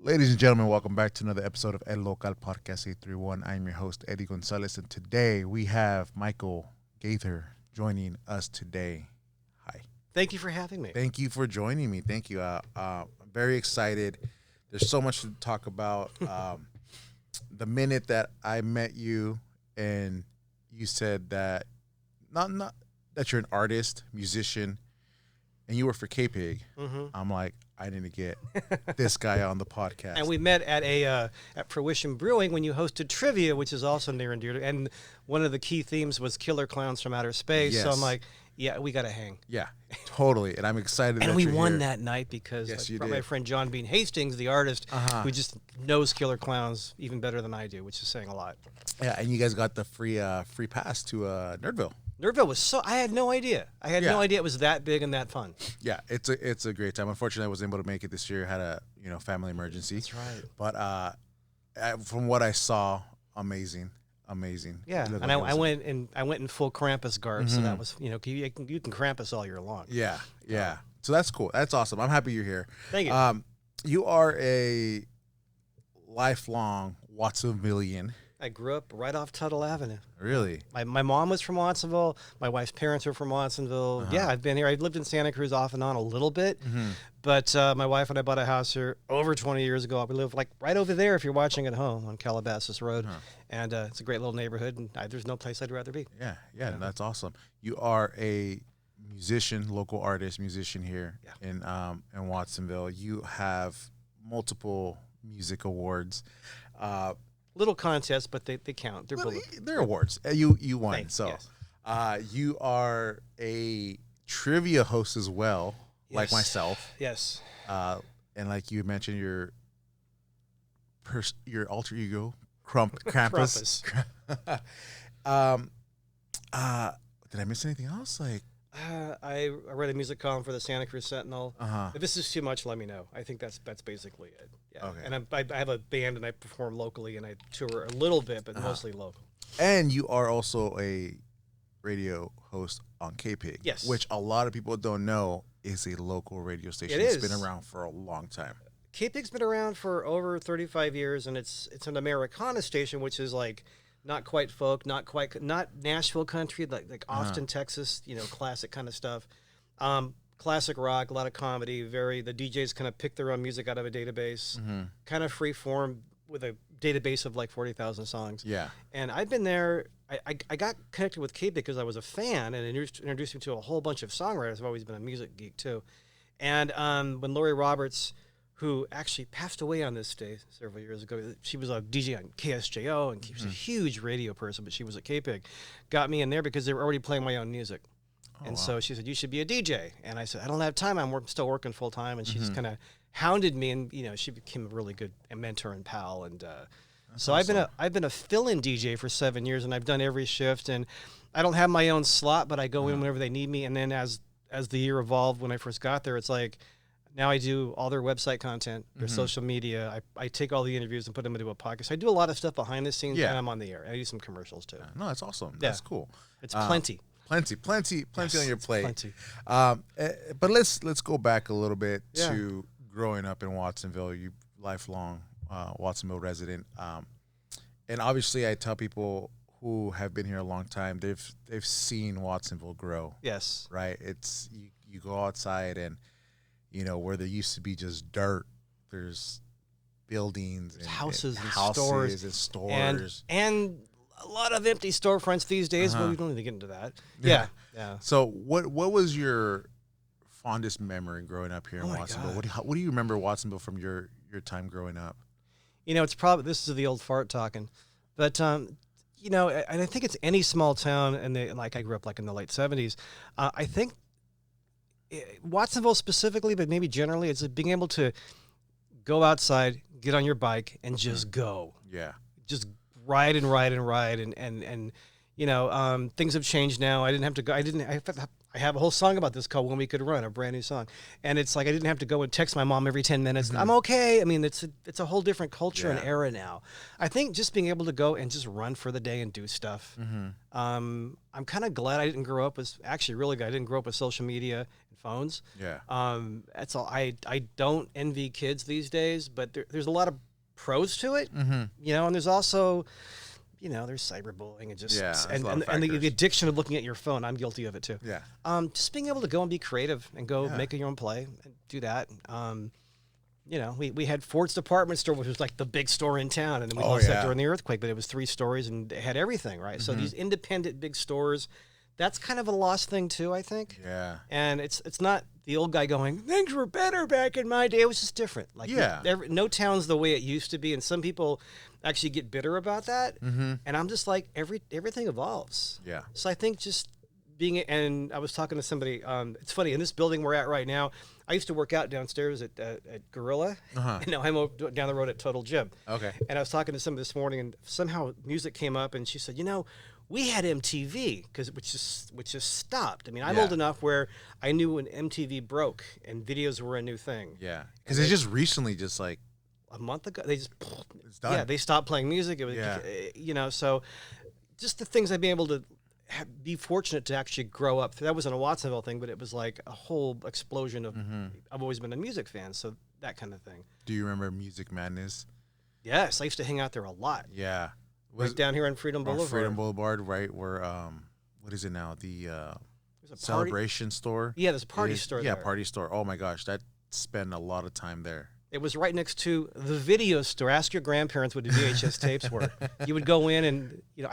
Ladies and gentlemen, welcome back to another episode of El Local Podcast 831. I'm your host, Eddie Gonzalez, and today we have Michael Gaither joining us today. Hi. Thank you for having me. Thank you for joining me. Thank you. I'm very excited. There's so much to talk about. The minute that I met you and you said that not that you're an artist, musician, and you work for K-Pig, I'm like, I need to get this guy on the podcast. And we met at at Fruition Brewing when you hosted trivia, which is also near and dear to. And one of the key themes was killer clowns from outer space. Yes. So I'm like, yeah, we got to hang. Yeah, totally. And I'm excited. And that we you're won here. that night because Yes, you my did. friend John Bean Hastings, the artist, who just knows killer clowns even better than I do, which is saying a lot. Yeah, and you guys got the free pass to Nerdville. Nerdville was I had no idea. I had Yeah. no idea it was that big and that fun. Yeah, it's a great time. Unfortunately, I wasn't able to make it this year. I had a family emergency. That's right. But from what I saw, amazing. Yeah, It looked and like I it was- went in full Krampus garb, so that was you can Krampus all year long. Yeah. So that's cool. That's awesome. I'm happy you're here. Thank you. You are a lifelong Watsonvillian. I grew up right off Tuttle Avenue. Really? My mom was from Watsonville. My wife's parents were from Watsonville. Yeah, I've been here. I've lived in Santa Cruz off and on a little bit. But my wife and I bought a house here over 20 years ago. We live like right over there if you're watching at home on Calabasas Road. And it's a great little neighborhood, and there's no place I'd rather be. Yeah, that's awesome. You are a musician, local artist, musician here in Watsonville. You have multiple music awards. Little contests, but they count. They're awards. You won. Thanks, So yes. you are a trivia host as well, like Yes. myself. Yes. And like you mentioned, your alter ego, Krampus. Did I miss anything else? Like, I read a music column for the Santa Cruz Sentinel. Uh-huh. If this is too much, let me know. I think that's basically it. Yeah. Okay. And I have a band, and I perform locally, and I tour a little bit, but mostly local. and you are also a radio host on K-Pig. Yes. Which a lot of people don't know is a local radio station. It It's is. been around for a long time. K-Pig's been around for over 35 years, and it's an Americana station, which is like not quite folk, not Nashville country, like Austin, Texas, classic kind of stuff. Classic rock, a lot of comedy. The DJs kind of pick their own music out of a database, kind of free form with a database of like 40,000 songs. Yeah. And I've been there. I got connected with K because I was a fan and introduced me to a whole bunch of songwriters. I've always been a music geek too. And when Lori Roberts, who actually passed away on this day several years ago, she was a DJ on KSJO and she was a huge radio person, but she was at K-Pig, got me in there because they were already playing my own music. So she said, you should be a DJ. And I said, I don't have time. I'm still working full time. And she just kind of hounded me, and she became a really good mentor and pal. And so awesome. I've been a fill-in DJ for 7 years, and I've done every shift. And I don't have my own slot, but I go in whenever they need me. And then as the year evolved, when I first got there, it's like now I do all their website content, their social media. I take all the interviews and put them into a podcast. So I do a lot a lot of behind the scenes, and I'm on the air. I do some commercials too. No, that's awesome. That's cool. It's plenty. Plenty on your plate. Plenty. But let's go back a little bit Yeah. to growing up in Watsonville. You lifelong Watsonville resident, and obviously I tell people who have been here a long time, they've seen Watsonville grow. Yes. Right. It's you go outside and where there used to be just dirt, there's buildings and houses and stores and a lot of empty storefronts these days, but we don't need to get into that. Yeah. Yeah. So what was your fondest memory growing up here in my Watsonville? God. What do you remember Watsonville from your time growing up? It's probably, this is the old fart talking, but, and I think it's any small town, and like I grew up like in the late 70s. I think Watsonville specifically, but maybe generally, it's being able to go outside, get on your bike, and just go. Yeah. Just ride and things have changed now. I didn't have to go. I I have a whole song about this called "When We Could Run," a brand new song, and it's like I didn't have to go and text my mom every 10 minutes. I'm okay. I mean, it's a whole different culture and era now. I think just being able to go and just run for the day and do stuff. I'm kind of glad I didn't grow up with. Actually, really glad I didn't grow up with social media and phones. Yeah. That's all. I don't envy kids these days, but there's a lot of pros to it. You know, and there's also. You know, there's cyberbullying and just and the addiction of looking at your phone. I'm guilty of it too. Yeah. Just being able to go and be creative and go make your own play and do that. You know, we had Ford's Department Store, which was like the big store in town, and then we lost that during the earthquake. But it was 3 stories and it had everything, right? So these independent big stores, that's kind of a lost thing too, I think. Yeah. And it's not the old guy going, things were better back in my day. It was just different. Like no town's the way it used to be, and some people actually get bitter about that. And I'm just like, everything evolves. Yeah. So I think just being, and I was talking to somebody, it's funny, in this building we're at right now, I used to work out downstairs at Gorilla, and now I'm down the road at Total Gym. Okay. And I was talking to somebody this morning, and somehow music came up, and she said, you know, we had MTV, which just stopped. I mean, I'm old enough where I knew when MTV broke and videos were a new thing. Yeah. Because they just recently just like, a month ago, they just it's done. Yeah, they stopped playing music. It was, you know, so just the things I've been able to be fortunate to actually grow up. That wasn't a Watsonville thing, but it was like a whole explosion of. I've always been a music fan, so that kind of thing. Do you remember Music Madness? Yes, I used to hang out there a lot. Yeah, right down here on Freedom Boulevard. Freedom Boulevard, right where what is it now? The Celebration store. Yeah, there's a party store. Yeah, party store. Oh my gosh, that spent a lot of time there. It was right next to the video store. Ask your grandparents what the VHS tapes were. You would go in and, you know,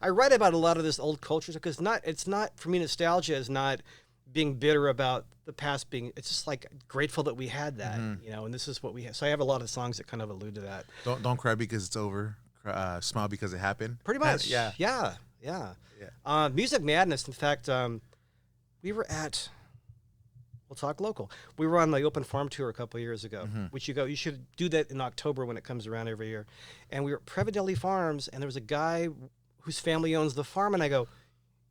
I write about a lot of this old culture because it's not, for me, nostalgia is not being bitter about the past being, it's just like grateful that we had that, you know, and this is what we have. So I have a lot of songs that kind of allude to that. Don't cry because it's over. Smile because it happened. Pretty much. Yeah. Music Madness. In fact, we were at, we'll talk local. We were on the Open Farm Tour a couple of years ago, which you should do that in October when it comes around every year. And we were at Prevadelli Farms, and there was a guy whose family owns the farm, and I go,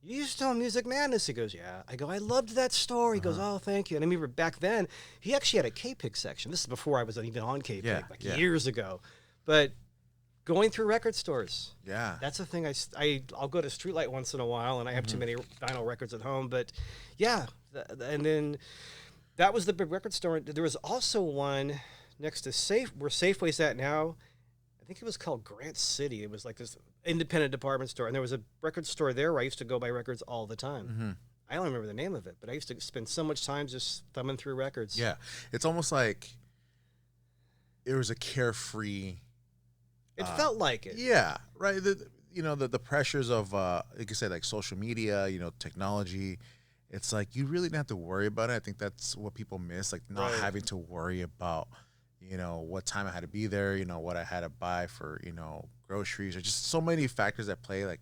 you used to own Music Madness? He goes, yeah. I go, I loved that store. He goes, oh, thank you. And I remember back then, he actually had a K-Pick section. This is before I was even on K-Pick, years ago. But going through record stores. Yeah. That's the thing. I'll go to Streetlight once in a while, and I have too many vinyl records at home. But, yeah. And then that was the big record store. There was also one next to where Safeway's at now. I think it was called Grant City. It was like this independent department store. And there was a record store there where I used to go buy records all the time. I don't remember the name of it, but I used to spend so much time just thumbing through records. Yeah. It's almost like it was a carefree... It felt like it. Yeah, right. The pressures of, like I said, like social media, you know, technology. It's like you really didn't have to worry about it. I think that's what people miss, like not having to worry about, you know, what time I had to be there, you know, what I had to buy for, you know, groceries, or just so many factors that play, like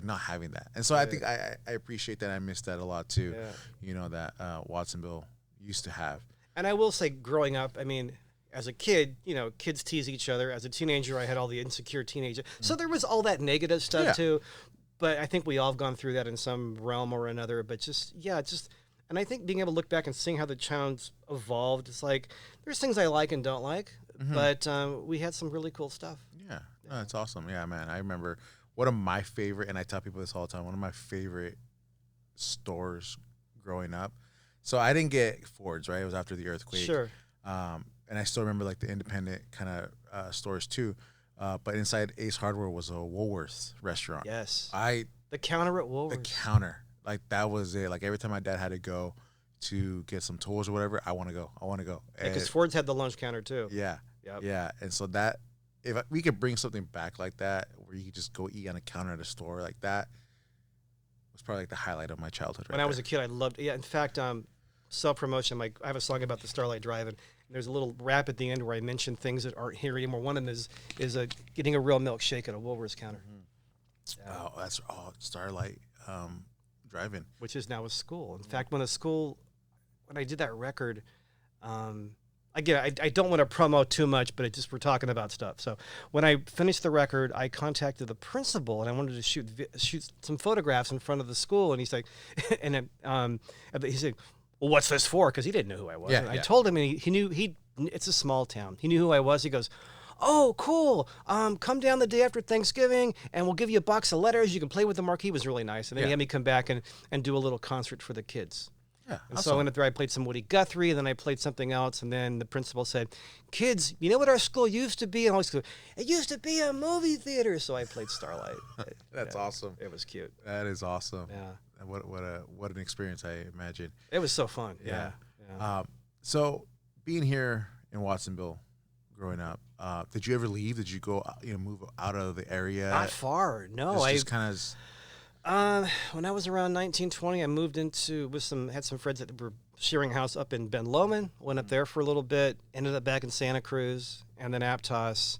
not having that. And so I think I appreciate that. I miss that a lot too. Yeah. You know, that Watsonville used to have. And I will say, growing up, I mean, as a kid, you know, kids tease each other. As a teenager, I had all the insecure teenager. So there was all that negative stuff too. But I think we all have gone through that in some realm or another. But and I think being able to look back and seeing how the town's evolved, it's like, there's things I like and don't like, but we had some really cool stuff. Yeah, no, that's awesome. Yeah, man. I remember one of my favorite, and I tell people this all the time, one of my favorite stores growing up. So I didn't get Ford's, right? It was after the earthquake. Sure. And I still remember like the independent kind of stores too. But inside Ace Hardware was a Woolworths restaurant. Yes. The counter at Woolworths. The counter. Like that was it. Like every time my dad had to go to get some tools or whatever, I want to go. Because Ford's had the lunch counter too. Yeah. Yep. Yeah. And so that, if we could bring something back like that, where you could just go eat on a counter at a store like that, was probably like the highlight of my childhood. When I was a kid, I loved it. Yeah. In fact, self-promotion, I have a song about the Starlight Drive-In. There's a little rap at the end where I mention things that aren't here anymore. One of them is getting a real milkshake at a Woolworths counter. Oh, that's Starlight Drive-In, which is now a school. In fact, when I did that record, I don't want to promote too much, but we're talking about stuff. So when I finished the record, I contacted the principal and I wanted to shoot some photographs in front of the school. And he's like, he said, well, what's this for? Because he didn't know who I was. Yeah, and I told him, and he knew it's a small town. He knew who I was. He goes, oh, cool. Come down the day after Thanksgiving and we'll give you a box of letters. You can play with the marquee. It was really nice. And then he had me come back and do a little concert for the kids. Yeah, and so I went up there, I played some Woody Guthrie, and then I played something else, and then the principal said, kids, you know what our school used to be? And I was like, it used to be a movie theater. So I played Starlight. That's awesome. It was cute. That is awesome. Yeah. What an experience, I imagine. It was so fun. Yeah. So being here in Watsonville, growing up, did you ever leave? Did you go, move out of the area? Not far. No. I just kind of... when I was around 19, 20, I moved had some friends that were sharing a house up in Ben Lomond, went up there for a little bit, ended up back in Santa Cruz and then Aptos,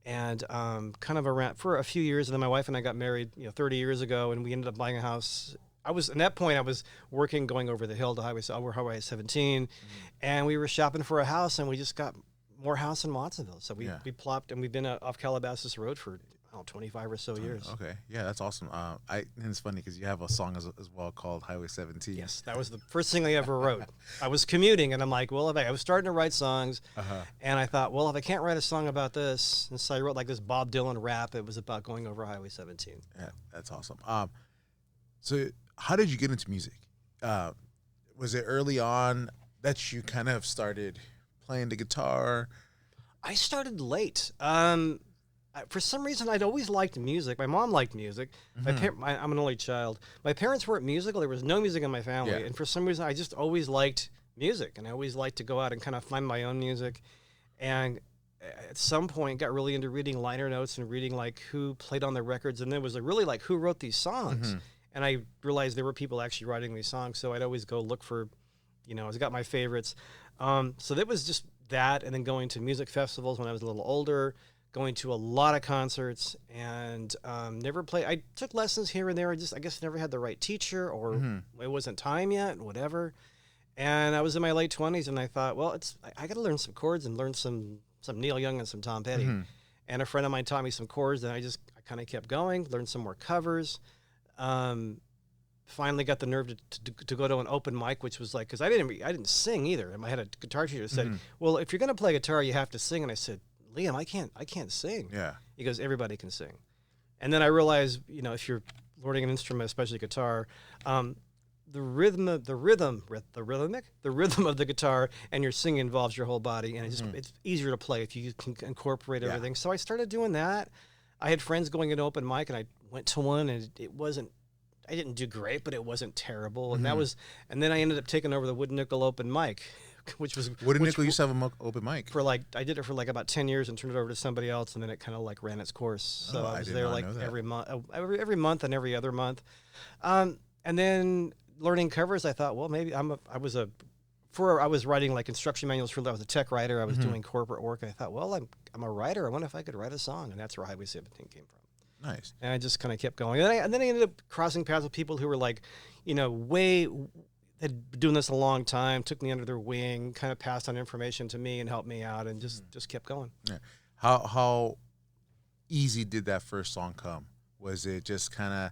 and kind of around for a few years. And then my wife and I got married, 30 years ago, and we ended up buying a house. At that point I was working, going over the hill to Highway 17, and we were shopping for a house, and we just got more house in Watsonville. So we plopped, and we've been off Calabasas Road for 25 or so years. Okay, yeah, that's awesome. And it's funny because you have a song as well called Highway 17. Yes, that was the first thing I ever wrote. I was commuting, and I'm like, well, I was starting to write songs, and I thought, well, if I can't write a song about this, and so I wrote like this Bob Dylan rap. It was about going over Highway 17. Yeah, that's awesome. So how did you get into music? Was it early on that you kind of started playing the guitar? I started late. For some reason, I'd always liked music. My mom liked music. I'm an only child. My parents weren't musical. There was no music in my family. And for some reason, I just always liked music. And I always liked to go out and kind of find my own music. And at some point, got really into reading liner notes and reading like who played on the records. And then it was really like who wrote these songs. And I realized there were people actually writing these songs. So I'd always go look for, I got my favorites. So that was just that. And then going to music festivals when I was a little older, going to a lot of concerts, and never played. I took lessons here and there. I guess never had the right teacher, or it wasn't time yet, whatever. And I was in my late 20s, and I thought, well, I got to learn some chords and learn some Neil Young and some Tom Petty. And a friend of mine taught me some chords, and I kind of kept going, learned some more covers. Finally got the nerve to go to an open mic, which was like, because I didn't sing either. And I had a guitar teacher who said, well, if you're going to play guitar, you have to sing. And I said, Liam, I can't sing. Yeah. He goes, everybody can sing. And then I realized, if you're learning an instrument, especially guitar, the rhythm of the guitar and your singing involves your whole body, and it's easier to play if you can incorporate everything. So I started doing that. I had friends going into open mic, and I went to one, and I didn't do great, but it wasn't terrible. And and then I ended up taking over the Wood Nickel open mic, which was Wood Nickel used to have an open mic I did it for like about 10 years and turned it over to somebody else, and then it kind of like ran its course. So I was there like every month and every other month. And then learning covers, I thought, well, maybe I was writing like instruction manuals I was a tech writer. I was doing corporate work. And I thought, well, I'm a writer. I wonder if I could write a song. And that's where Highway 17 came from. Nice. And I just kind of kept going. And then I ended up crossing paths with people who were like, had been doing this a long time, took me under their wing, kind of passed on information to me and helped me out, and just kept going. Yeah. How easy did that first song come? Was it just kind of,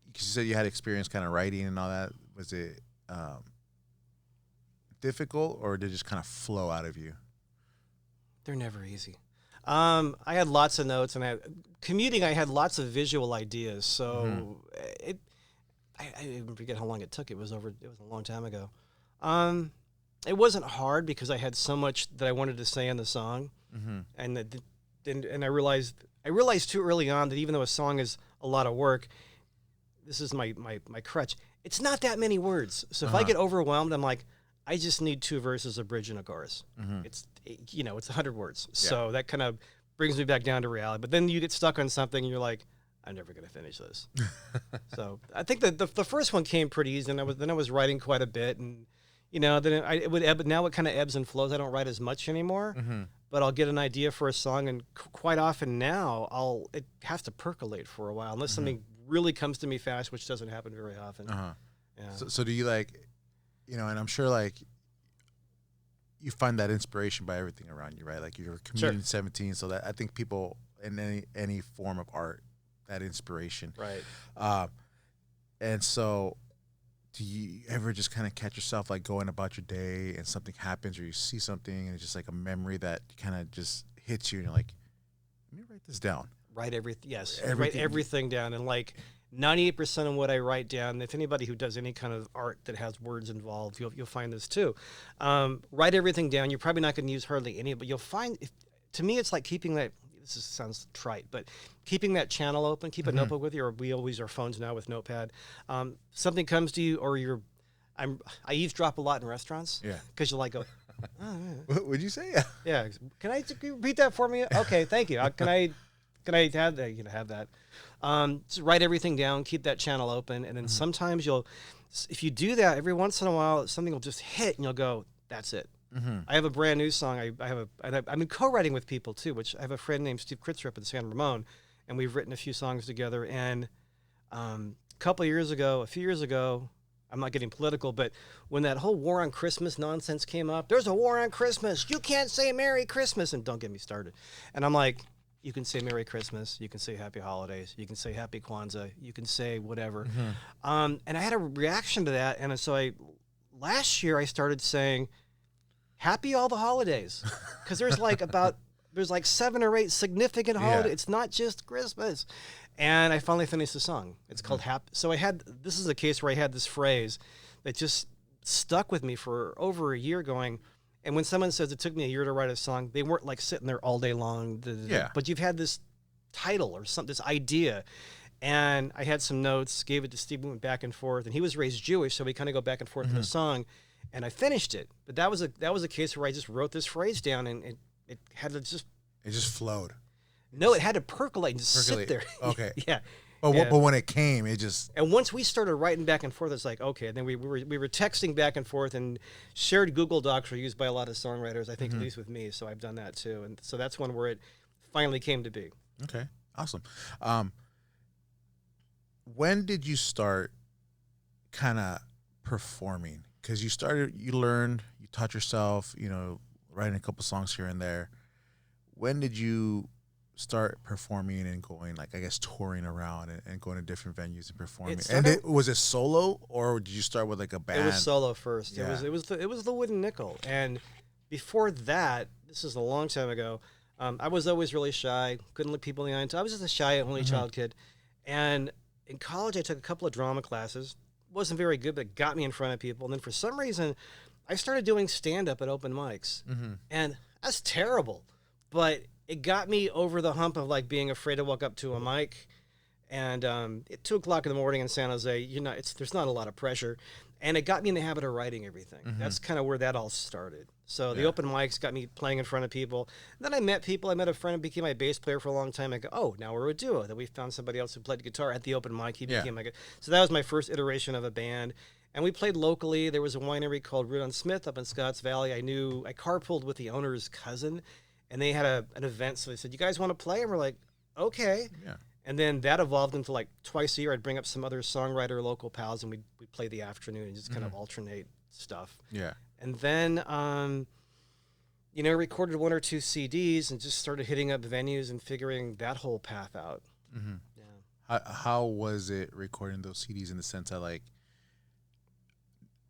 because you said you had experience kind of writing and all that, was it difficult, or did it just kind of flow out of you? They're never easy. I had lots of notes, and commuting, I had lots of visual ideas, so I even forget how long it took. It was a long time ago. It wasn't hard because I had so much that I wanted to say in the song, and I realized too early on that even though a song is a lot of work, this is my crutch. It's not that many words. So if I get overwhelmed, I'm like, I just need 2 verses, a bridge, and a chorus. It's 100 words. Yeah. So that kind of brings me back down to reality. But then you get stuck on something, and you're like, I'm never going to finish this. So I think that the first one came pretty easy, and I was writing quite a bit, and then it would ebb. Now it kind of ebbs and flows. I don't write as much anymore, but I'll get an idea for a song, and quite often now it has to percolate for a while unless something really comes to me fast, which doesn't happen very often. Yeah. So do you and I'm sure you find that inspiration by everything around you, right? Like you're a comedian at 17, so that I think people in any form of art, that inspiration, Right. And so, do you ever just kind of catch yourself like going about your day and something happens, or you see something and it's just like a memory that kind of just hits you, and you're like, let me write this down. Write everything. Yes. Write everything down, and like 98% of what I write down. If anybody who does any kind of art that has words involved, you'll find this too. Write everything down. You're probably not going to use hardly any, but you'll find. To me, it's like keeping that. Sounds trite, but keeping that channel open. Keep a notebook with you, or we always use our phones now with Notepad. Something comes to you, or I eavesdrop a lot in restaurants. Yeah, because you like go. Oh, yeah. What would you say? Yeah. Can I repeat that for me? Okay, thank you. Can I have that? You can have that. Just write everything down. Keep that channel open, and then sometimes if you do that every once in a while, something will just hit, and you'll go, "That's it." I have a brand new song. I'm in co-writing with people too, which I have a friend named Steve Kritzrup in San Ramon, and we've written a few songs together. And a few years ago, I'm not getting political, but when that whole war on Christmas nonsense came up, there's a war on Christmas. You can't say Merry Christmas, and don't get me started. And I'm like, you can say Merry Christmas, you can say Happy Holidays, you can say Happy Kwanzaa, you can say whatever. And I had a reaction to that, and so last year I started saying, Happy all the holidays, because there's like 7 or 8 significant holidays. It's not just Christmas. And I finally finished the song. It's called Happy. So this is a case where I had this phrase that just stuck with me for over a year going. And when someone says it took me a year to write a song, they weren't like sitting there all day long. But you've had this title or this idea. And I had some notes, gave it to Steve, we went back and forth. And he was raised Jewish, so we kind of go back and forth in the song. And I finished it, but that was a case where I just wrote this phrase down, and it had to just. It just flowed. No, it had to percolate and just sit there. Okay. Yeah. But when it came, it just. And once we started writing back and forth, it's like okay. And then we were texting back and forth, and shared Google Docs are used by a lot of songwriters. I think at least with me, so I've done that too. And so that's one where it finally came to be. Okay. Awesome. When did you start kind of performing? Because you learned, you taught yourself, writing a couple songs here and there. When did you start performing and going, like, I guess, touring around and going to different venues and performing? Was it solo, or did you start with like a band? It was solo first. Yeah. It was the Wooden Nickel. And before that, this is a long time ago, I was always really shy, couldn't look people in the eye. I was just a shy, only child kid. And in college, I took a couple of drama classes. Wasn't very good, but it got me in front of people. And then for some reason, I started doing stand-up at open mics. And that's terrible. But it got me over the hump of like being afraid to walk up to a mic. And at 2 o'clock in the morning in San Jose, there's not a lot of pressure. And it got me in the habit of writing everything. That's kind of where that all started. So the open mics got me playing in front of people. And then I met people. I met a friend who became my bass player for a long time. I go, oh, now we're a duo. Then we found somebody else who played guitar at the open mic. He became so that was my first iteration of a band. And we played locally. There was a winery called Root on Smith up in Scotts Valley. I carpooled with the owner's cousin, and they had an event. So they said, you guys want to play? And we're like, okay. Yeah. And then that evolved into like twice a year. I'd bring up some other songwriter, local pals, and we'd play the afternoon and just kind of alternate stuff. Yeah. And then, recorded 1 or 2 CDs and just started hitting up venues and figuring that whole path out. Yeah. How was it recording those CDs in the sense that like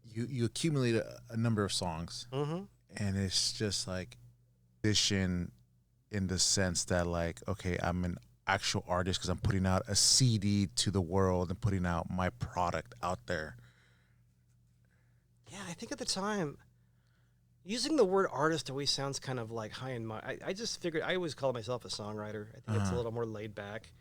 you accumulate a number of songs, and it's just like audition in the sense that like, okay, I'm an actual artist because I'm putting out a CD to the world and putting out my product out there. Yeah, I think at the time, using the word artist always sounds kind of like high and mighty. I just figured, I always call myself a songwriter. I think it's a little more laid back.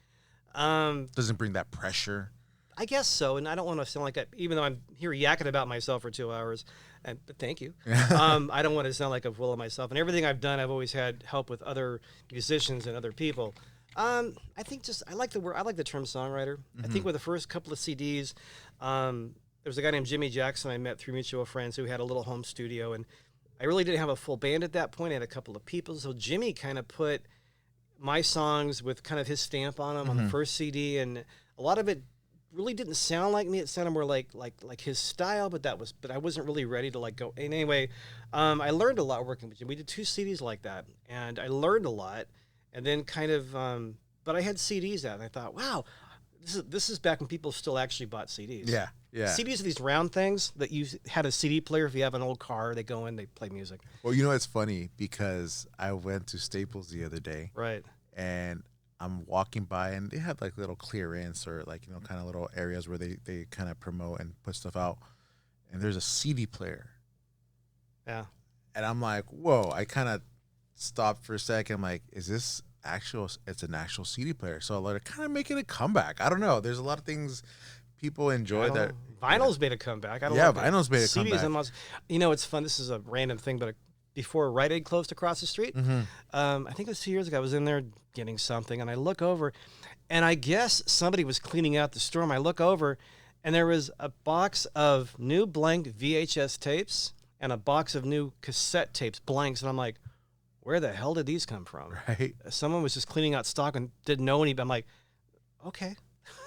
Doesn't bring that pressure. I guess so, and I don't want to sound like that, even though I'm here yakking about myself for 2 hours, but thank you. I don't want to sound like a fool of myself. And everything I've done, I've always had help with other musicians and other people. I think I like the word. I like the term songwriter. I think with the first couple of CDs, there was a guy named Jimmy Jackson I met through mutual friends who had a little home studio, and I really didn't have a full band at that point. I had a couple of people, so Jimmy kind of put my songs with kind of his stamp on them on the first CD, and a lot of it really didn't sound like me. It sounded more like his style, but I wasn't really ready to like go. And anyway, I learned a lot working with him. We did 2 CDs like that, and I learned a lot. And then kind of, but I had CDs out, and I thought, wow, this is back when people still actually bought CDs. Yeah, yeah. CDs are these round things that you had a CD player. If you have an old car, they go in, they play music. Well, it's funny because I went to Staples the other day, Right. and I'm walking by, and they have like little clearance or like kind of little areas where they kind of promote and put stuff out, and there's a CD player. Yeah. And I'm like, whoa! I kind of stopped for a second. I'm like, is this actual? It's an actual CD player. So they're kind of making a comeback. I don't know. There's a lot of things people enjoy that. Vinyl's made a comeback. I don't Yeah, know vinyl's made a CDs comeback. It's fun. This is a random thing, but before Rite Aid closed across the street, I think it was 2 years ago, I was in there getting something, and I look over, and I guess somebody was cleaning out the store, and I look over, and there was a box of new blank VHS tapes and a box of new cassette tapes, blanks, and I'm like, where the hell did these come from? Right. Someone was just cleaning out stock and didn't know any. I'm like, okay.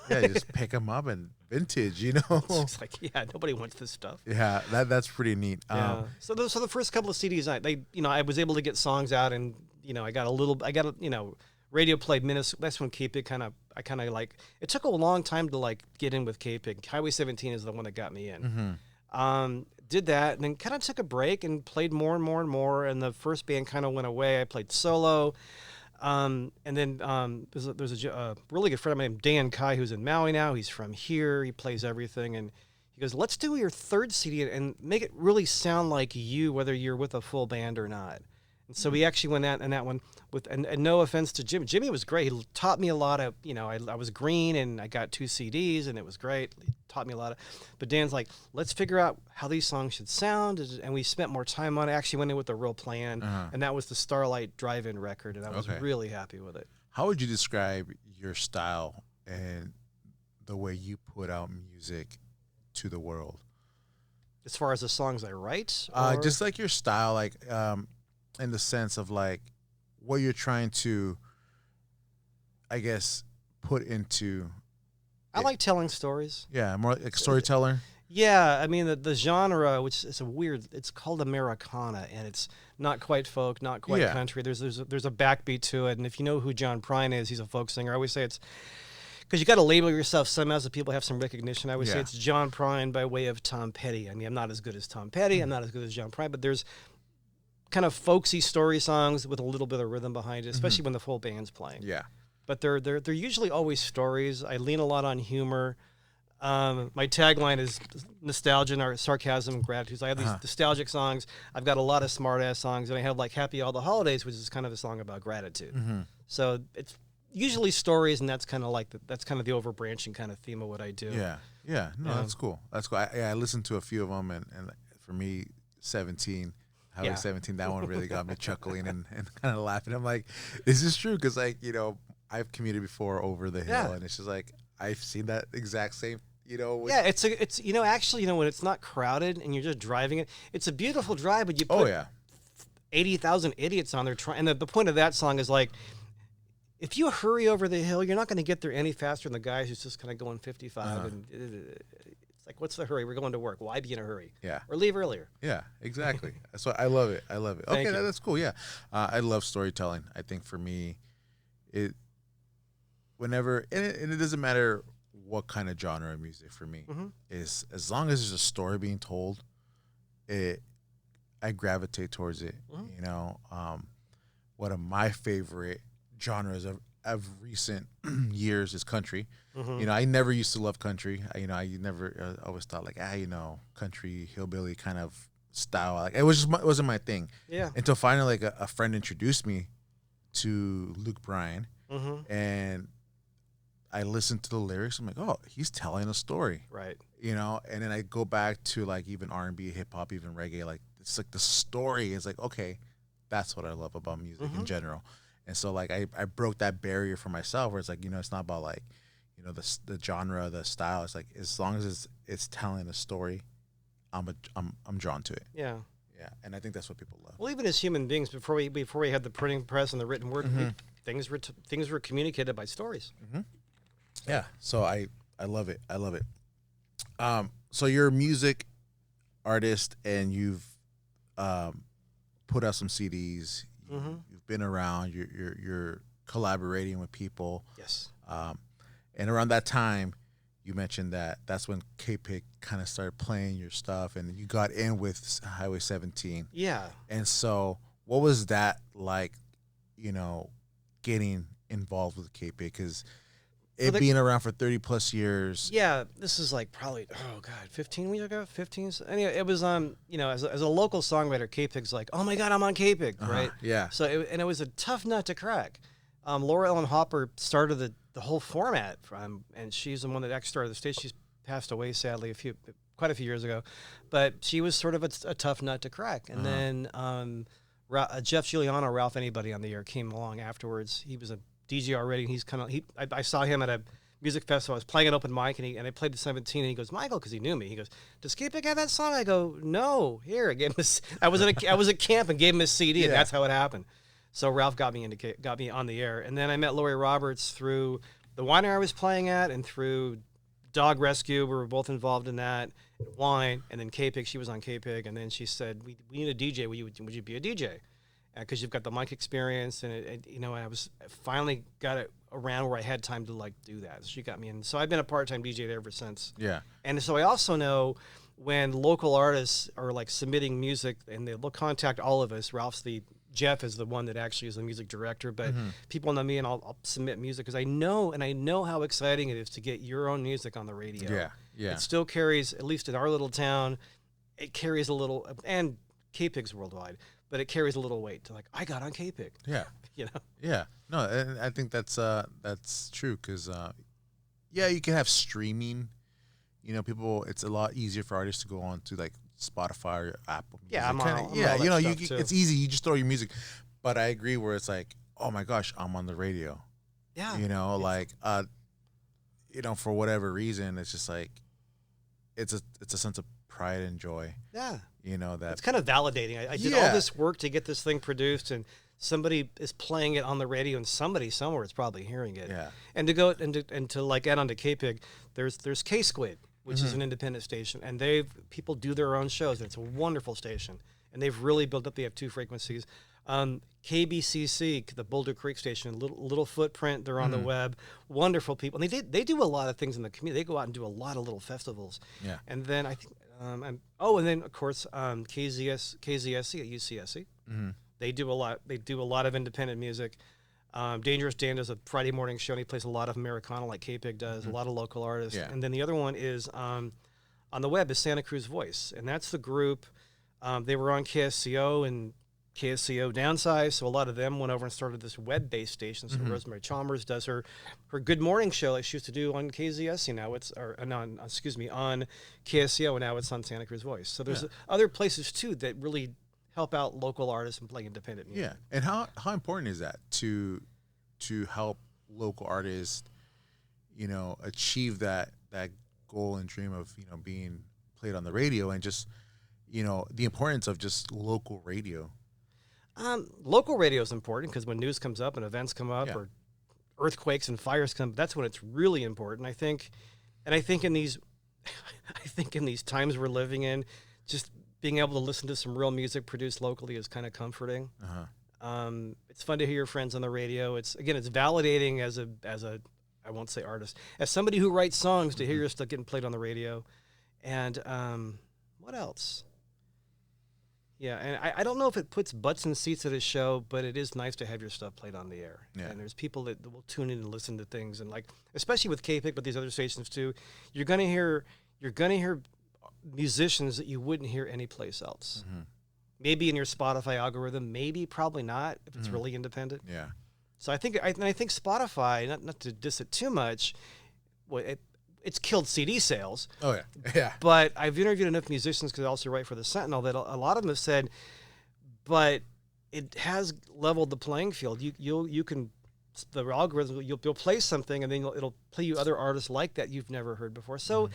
Yeah, you just pick them up and vintage. It's like, yeah, nobody wants this stuff. Yeah, that's pretty neat. Yeah. So the first couple of CDs, I was able to get songs out, and I got radio played minutes. That's when K-Pig I kind of like. It took a long time to like get in with K-Pig. Highway 17 is the one that got me in. Did that, and then kind of took a break and played more and more and more. And the first band kind of went away. I played solo. And then there's a really good friend of mine named Dan Kai who's in Maui now. He's from here. He plays everything, and he goes, "Let's do your third CD and make it really sound like you, whether you're with a full band or not." And so we actually went out in that one with, and no offense to Jimmy. Jimmy was great. He taught me a lot of, I was green and I got 2 CDs and it was great. He taught me a lot of, but Dan's like, let's figure out how these songs should sound. And we spent more time on it. Actually went in with a real plan. And that was the Starlight Drive-In record. And I was really happy with it. How would you describe your style and the way you put out music to the world? As far as the songs I write? Just like your style, like, in the sense of like what you're trying to, I guess, put into. I like telling stories. Yeah, more like storyteller. Yeah, I mean the genre, which is it's called Americana, and it's not quite folk, not quite country. There's a backbeat to it, and if you know who John Prine is, he's a folk singer. I always say it's because you got to label yourself somehow so people have some recognition. I always say it's John Prine by way of Tom Petty. I mean, I'm not as good as Tom Petty. I'm not as good as John Prine, but there's kind of folksy story songs with a little bit of rhythm behind it, especially when the full band's playing. Yeah. But they're usually always stories. I lean a lot on humor. My tagline is nostalgia, sarcasm, gratitude. I have these nostalgic songs. I've got a lot of smart-ass songs, and I have like Happy All the Holidays, which is kind of a song about gratitude. So it's usually stories, and that's kind of like that's kind of the overbranching kind of theme of what I do. Yeah. No, that's cool. That's cool. I listened to a few of them, and for me, 17. Highway 17, that one really got me chuckling and kind of laughing. I'm like, this is true because, like, I've commuted before over the hill, and it's just like I've seen that exact same, it's actually, when it's not crowded and you're just driving it, it's a beautiful drive, but you put 80,000 idiots on there trying. And the point of that song is like, if you hurry over the hill, you're not going to get there any faster than the guys who's just kind of going 55 and. Like, what's the hurry? We're going to work. Why be in a hurry? Yeah. Or leave earlier. Yeah, exactly. So I love it. Okay, that's cool. Yeah. I love storytelling. I think for me, it doesn't matter what kind of genre of music for me is, as long as there's a story being told, I gravitate towards it. One of my favorite genres of recent years is country. I never used to love country. I never always thought like, country hillbilly kind of style. Like it wasn't my thing. Yeah. Until finally, like a friend introduced me to Luke Bryan, and I listened to the lyrics. I'm like, oh, he's telling a story, right? And then I go back to like even R&B, hip hop, even reggae. Like it's like the story is like, okay, that's what I love about music in general. And so like I broke that barrier for myself, where it's like, it's not about like, the genre, the style. It's like as long as it's telling a story, I'm drawn to it. Yeah. Yeah, and I think that's what people love. Well, even as human beings, before we had the printing press and the written word, things were communicated by stories. Yeah. So I I love it. I love it. So you're a music artist, and you've put out some CDs. You've been around. You're collaborating with people. Yes. And around that time, you mentioned that that's when K-Pig kind of started playing your stuff, and you got in with Highway 17. Yeah. And so, what was that like? You know, getting involved with K-Pig, because being around for 30 plus years. Yeah, this is like probably 15 years ago, 15. Anyway, it was as a local songwriter, K-Pig's like, oh my God, I'm on K-Pig, right? Yeah. So it was a tough nut to crack. Laura Ellen Hopper started the whole format and she's the one that actually started the station. She's passed away sadly quite a few years ago, but she was sort of a tough nut to crack. And then Jeff Giuliano, Ralph Anybody on the Air came along afterwards. He was a DJ already. And he's kind of I saw him at a music festival. I was playing an open mic, and I played the 17. And he goes, Michael, because he knew me. He goes, does K-Pig have that song? I go, no. Here, I gave him. I was at camp and gave him a CD, and that's how it happened. So Ralph got me on the air, and then I met Lori Roberts through the winery I was playing at, and through Dog Rescue. We were both involved in that wine, and then K-Pig. She was on K-Pig, and then she said, we need a DJ. Would you be a DJ? Because you've got the mic experience, and I was finally got it around where I had time to like do that. So she got me in. So I've been a part-time DJ there ever since. Yeah. And so I also know when local artists are like submitting music, and they'll contact all of us. Jeff is the one that actually is the music director, but people know me, and I'll submit music because I know how exciting it is to get your own music on the radio. Yeah. Yeah. It still carries, at least in our little town, it carries a little, and K-Pig's worldwide, but it carries a little weight to like, I got on K-Pig. Yeah. Yeah. No, and I think that's true because, you can have streaming. People, it's a lot easier for artists to go on to like Spotify or Apple Music. Yeah, I'm on all that stuff, too. It's easy. You just throw your music. But I agree where it's like, oh my gosh, I'm on the radio. Yeah. For whatever reason, it's just like, it's a sense of pride and joy. Yeah. That it's kind of validating. I did all this work to get this thing produced, and somebody is playing it on the radio, and somebody somewhere is probably hearing it. Yeah. And to go and to like add on to K-Pig, there's K-Squid, which is an independent station, and people do their own shows, and it's a wonderful station, and they've really built up. They have 2 frequencies. KBCC, the Boulder Creek station, little footprint. They're on the web. Wonderful people, and they do a lot of things in the community. They go out and do a lot of little festivals. Yeah. And then I think, and then of course KZSC at UCSC. They do a lot. They do a lot of independent music. Dangerous Dan does a Friday morning show, and he plays a lot of Americana like K-Pig does, a lot of local artists. Yeah. And then the other one is on the web is Santa Cruz Voice, and that's the group. They were on KSCO, and KSCO downsized, so a lot of them went over and started this web-based station. So Rosemary Chalmers does her Good Morning show like she used to do on KZSC. Now it's on KSCO, and now it's on Santa Cruz Voice. So there's other places too that really help out local artists and play independent music. Yeah, and how important is that to help local artists, achieve that goal and dream of being played on the radio, and just the importance of just local radio. Local radio is important because when news comes up and events come up or earthquakes and fires come, that's when it's really important. I think in these times we're living in, just being able to listen to some real music produced locally is kind of comforting. It's fun to hear your friends on the radio. It's validating as a I won't say artist, as somebody who writes songs, to hear your stuff getting played on the radio. And what else? Yeah, and I don't know if it puts butts in seats at a show, but it is nice to have your stuff played on the air. Yeah. And there's people that will tune in and listen to things, and like, especially with K-Pig, but these other stations too, you're gonna hear musicians that you wouldn't hear anyplace else. Maybe in your Spotify algorithm, probably not if it's really independent. Yeah. So I think Spotify, not to diss it too much, it's killed CD sales. Oh yeah, yeah. But I've interviewed enough musicians, because I also write for the Sentinel, that a lot of them have said, but it has leveled the playing field. You can, the algorithm, you'll play something, and then it'll play you other artists like that you've never heard before. So,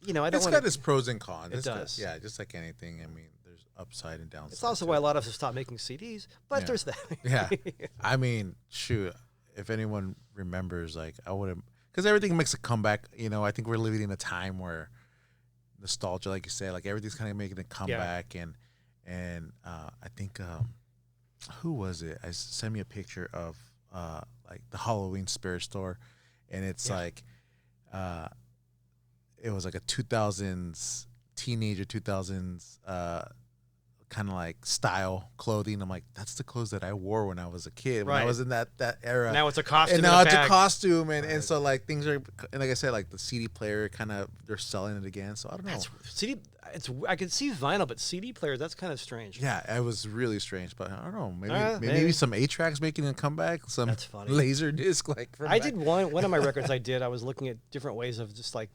I don't. It's got its pros and cons. It does. Yeah, just like anything. I mean, there's upside and downside. It's also why a lot of us have stopped making CDs. But there's that. Yeah. I mean, shoot. If anyone remembers, like, because everything makes a comeback. You know, I think we're living in a time where nostalgia, like you say, like everything's kind of making a comeback, and I think who was it? Sent me a picture of like the Halloween Spirit Store, and it's like it was like a 2000s teenager 2000s kind of like style clothing. I'm like, that's the clothes that I wore when I was a kid, when I was in that era. Now it's a costume, and now it's a costume, and so like things are, and like I said, like the CD player kind of they're selling it again. So I don't know. CD, I can see vinyl, but CD players, that's kind of strange. Yeah, it was really strange, but I don't know. Maybe some 8-tracks making a comeback. Some that's funny. Laser disc like. I did one of my records. I was looking at different ways of just like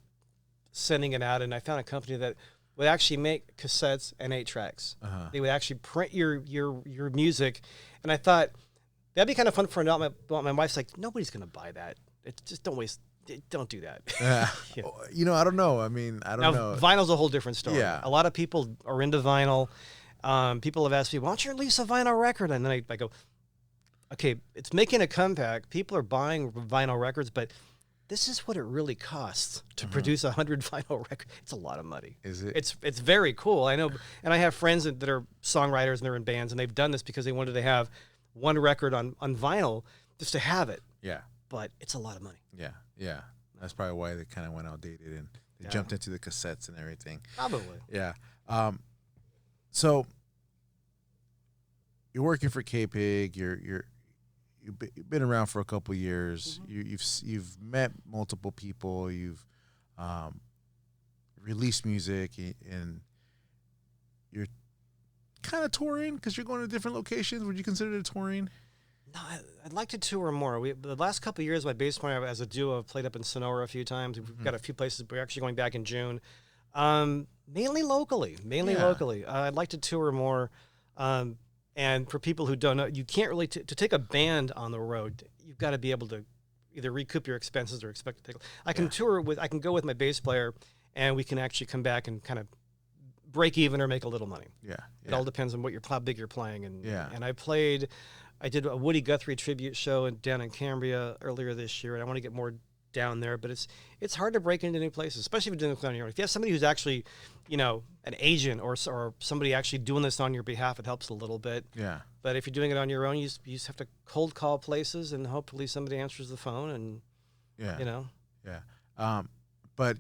sending it out, and I found a company that would actually make cassettes and 8-tracks. They would actually print your music, and I thought that'd be kind of fun for an album. My wife's like, nobody's gonna buy that. Just don't do that. Yeah. You know, I don't know. I mean, I don't know. Vinyl's a whole different story. Yeah. A lot of people are into vinyl. People have asked me, why don't you release a vinyl record? And then I go, okay, it's making a comeback. People are buying vinyl records, but this is what it really costs to produce 100 vinyl records. It's a lot of money. Is it? It's very cool. I know, and I have friends that are songwriters and they're in bands, and they've done this because they wanted to have one record on vinyl just to have it. Yeah. But it's a lot of money. Yeah, yeah. That's probably why they kind of went outdated and they jumped into the cassettes and everything. Probably. Yeah. So you're working for K-Pig. You've been around for a couple years. You've met multiple people. You've released music, and you're kind of touring because you're going to different locations. Would you consider it touring? No, I'd like to tour more. The last couple of years, my bass player as a duo have played up in Sonora a few times. We've got a few places. We're actually going back in June. Mainly locally. I'd like to tour more. And for people who don't know, you can't really to take a band on the road. You've got to be able to either recoup your expenses or expect to take. I can I can go with my bass player, and we can actually come back and kind of break even or make a little money. Yeah. It all depends on how big you're playing. And and I did a Woody Guthrie tribute show down in Cambria earlier this year, and I want to get more down there. But it's hard to break into new places, especially if you're doing it on your own. If you have somebody who's actually, an agent or somebody actually doing this on your behalf, it helps a little bit. Yeah. But if you're doing it on your own, you just have to cold call places, and hopefully somebody answers the phone. And Yeah. But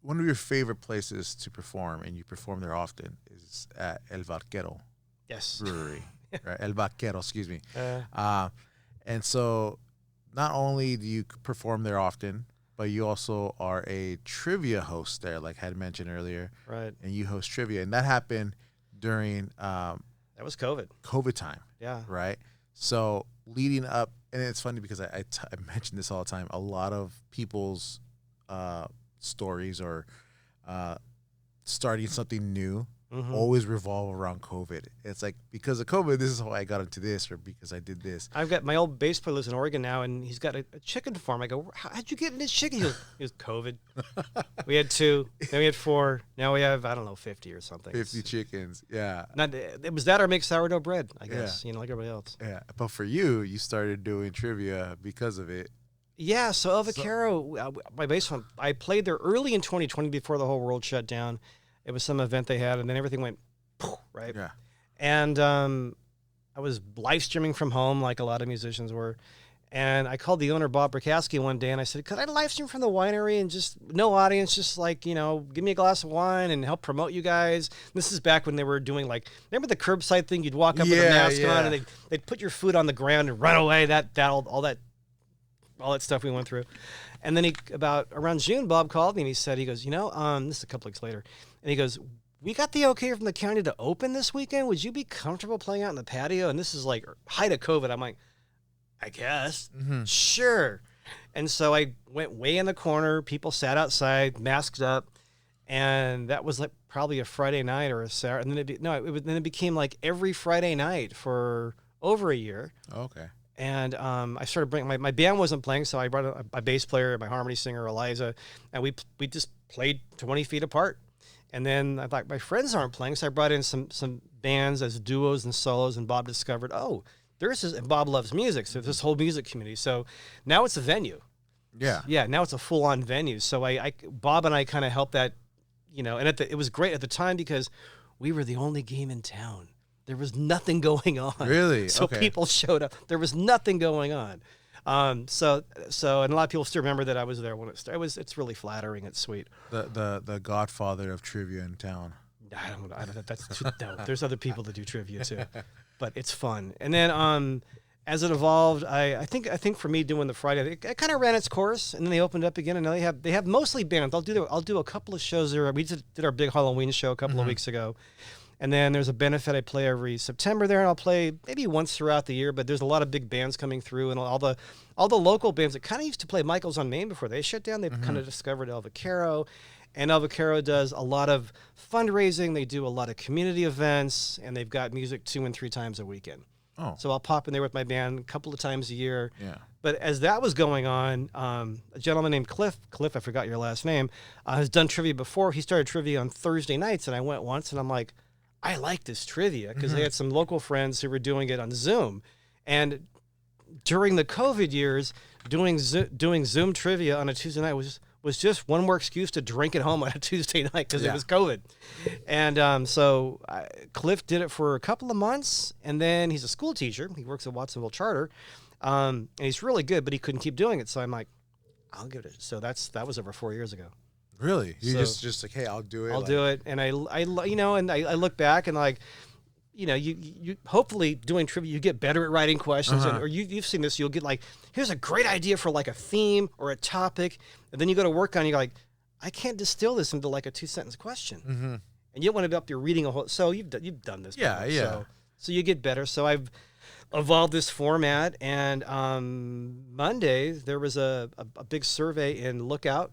one of your favorite places to perform, and you perform there often, is at El Vaquero. Yes. Brewery. Right, El Vaquero, excuse me. And so not only do you perform there often, but you also are a trivia host there, like I had mentioned earlier. Right. And you host trivia. And that happened during that was COVID time. Yeah. Right? So leading up, and it's funny because I mention this all the time, a lot of people's stories or starting something new always revolve around COVID. It's like, because of COVID, this is how I got into this, or because I did this. I've got my old bass player lives in Oregon now, and he's got a chicken farm. I go, how'd you get into chicken? He goes, COVID. We had 2, then we had 4, now we have, 50 or something. 50 chickens, yeah. It was that or make sourdough bread, I guess, like everybody else. Yeah, but for you started doing trivia because of it. Yeah, so El Vaquero, my bass one, I played there early in 2020 before the whole world shut down. It was some event they had, and then everything went, right? Yeah. And I was live streaming from home, like a lot of musicians were. And I called the owner, Bob Brikowski, one day, and I said, could I live stream from the winery and just no audience, just like, give me a glass of wine and help promote you guys? This is back when they were doing, like, remember the curbside thing? You'd walk up with a mask on, and they'd put your food on the ground and run away. All that stuff we went through. And then about around June, Bob called me and he goes, this is a couple weeks later. And he goes, we got the okay from the county to open this weekend. Would you be comfortable playing out in the patio? And this is like height of COVID. I'm like, I guess. Sure. And so I went way in the corner. People sat outside, masked up. And that was like probably a Friday night or a Saturday. And then it became like every Friday night for over a year. Okay. And I started bringing my band wasn't playing, so I brought my bass player, my harmony singer Eliza, and we just played 20 feet apart. And then I thought my friends aren't playing, so I brought in some bands as duos and solos. And Bob discovered, and Bob loves music, so this whole music community. So now it's a venue. Yeah. Yeah, now it's a full-on venue. So Bob and I kind of helped that, and it was great at the time because we were the only game in town. There was nothing going on. Really? So Okay. people showed up. There was nothing going on. So and a lot of people still remember that I was there when it started. It's really flattering. It's sweet. The godfather of trivia in town. I don't. That's too, no. There's other people that do trivia too, but it's fun. And then as it evolved, I think for me doing the Friday, it kind of ran its course, and then they opened up again, and now they have mostly bands. I'll do a couple of shows there. We did our big Halloween show a couple of weeks ago, and then there's a benefit I play every September there, and I'll play maybe once throughout the year. But there's a lot of big bands coming through, and all the local bands that kind of used to play Michael's on Main before they shut down. They've kind of discovered El Vaquero. And El Vaquero does a lot of fundraising. They do a lot of community events, and they've got music 2 and 3 times a weekend. Oh. So I'll pop in there with my band a couple of times a year. Yeah. But as that was going on, a gentleman named Cliff, I forgot your last name, has done trivia before. He started trivia on Thursday nights, and I went once, and I'm like, I like this trivia, because they had some local friends who were doing it on Zoom. And during the COVID years, doing Zoom trivia on a Tuesday night was just one more excuse to drink at home on a Tuesday night because it was COVID. And so Cliff did it for a couple of months, and then he's a school teacher. He works at Watsonville Charter, and he's really good, but he couldn't keep doing it. So I'm like, I'll give it. So that was over 4 years ago. Really? You So- just like, hey, I'll do it. I'll do it, and I look back and like, you hopefully doing trivia, you get better at writing questions, or you've seen this. You'll get like, here's a great idea for like a theme or a topic, and then you go to work on it, you're like, I can't distill this into like a 2-sentence question, and you ended up you're reading a whole. So you've done this. Yeah, before. yeah. So you get better. So I've evolved this format, and Monday there was a big survey in Lookout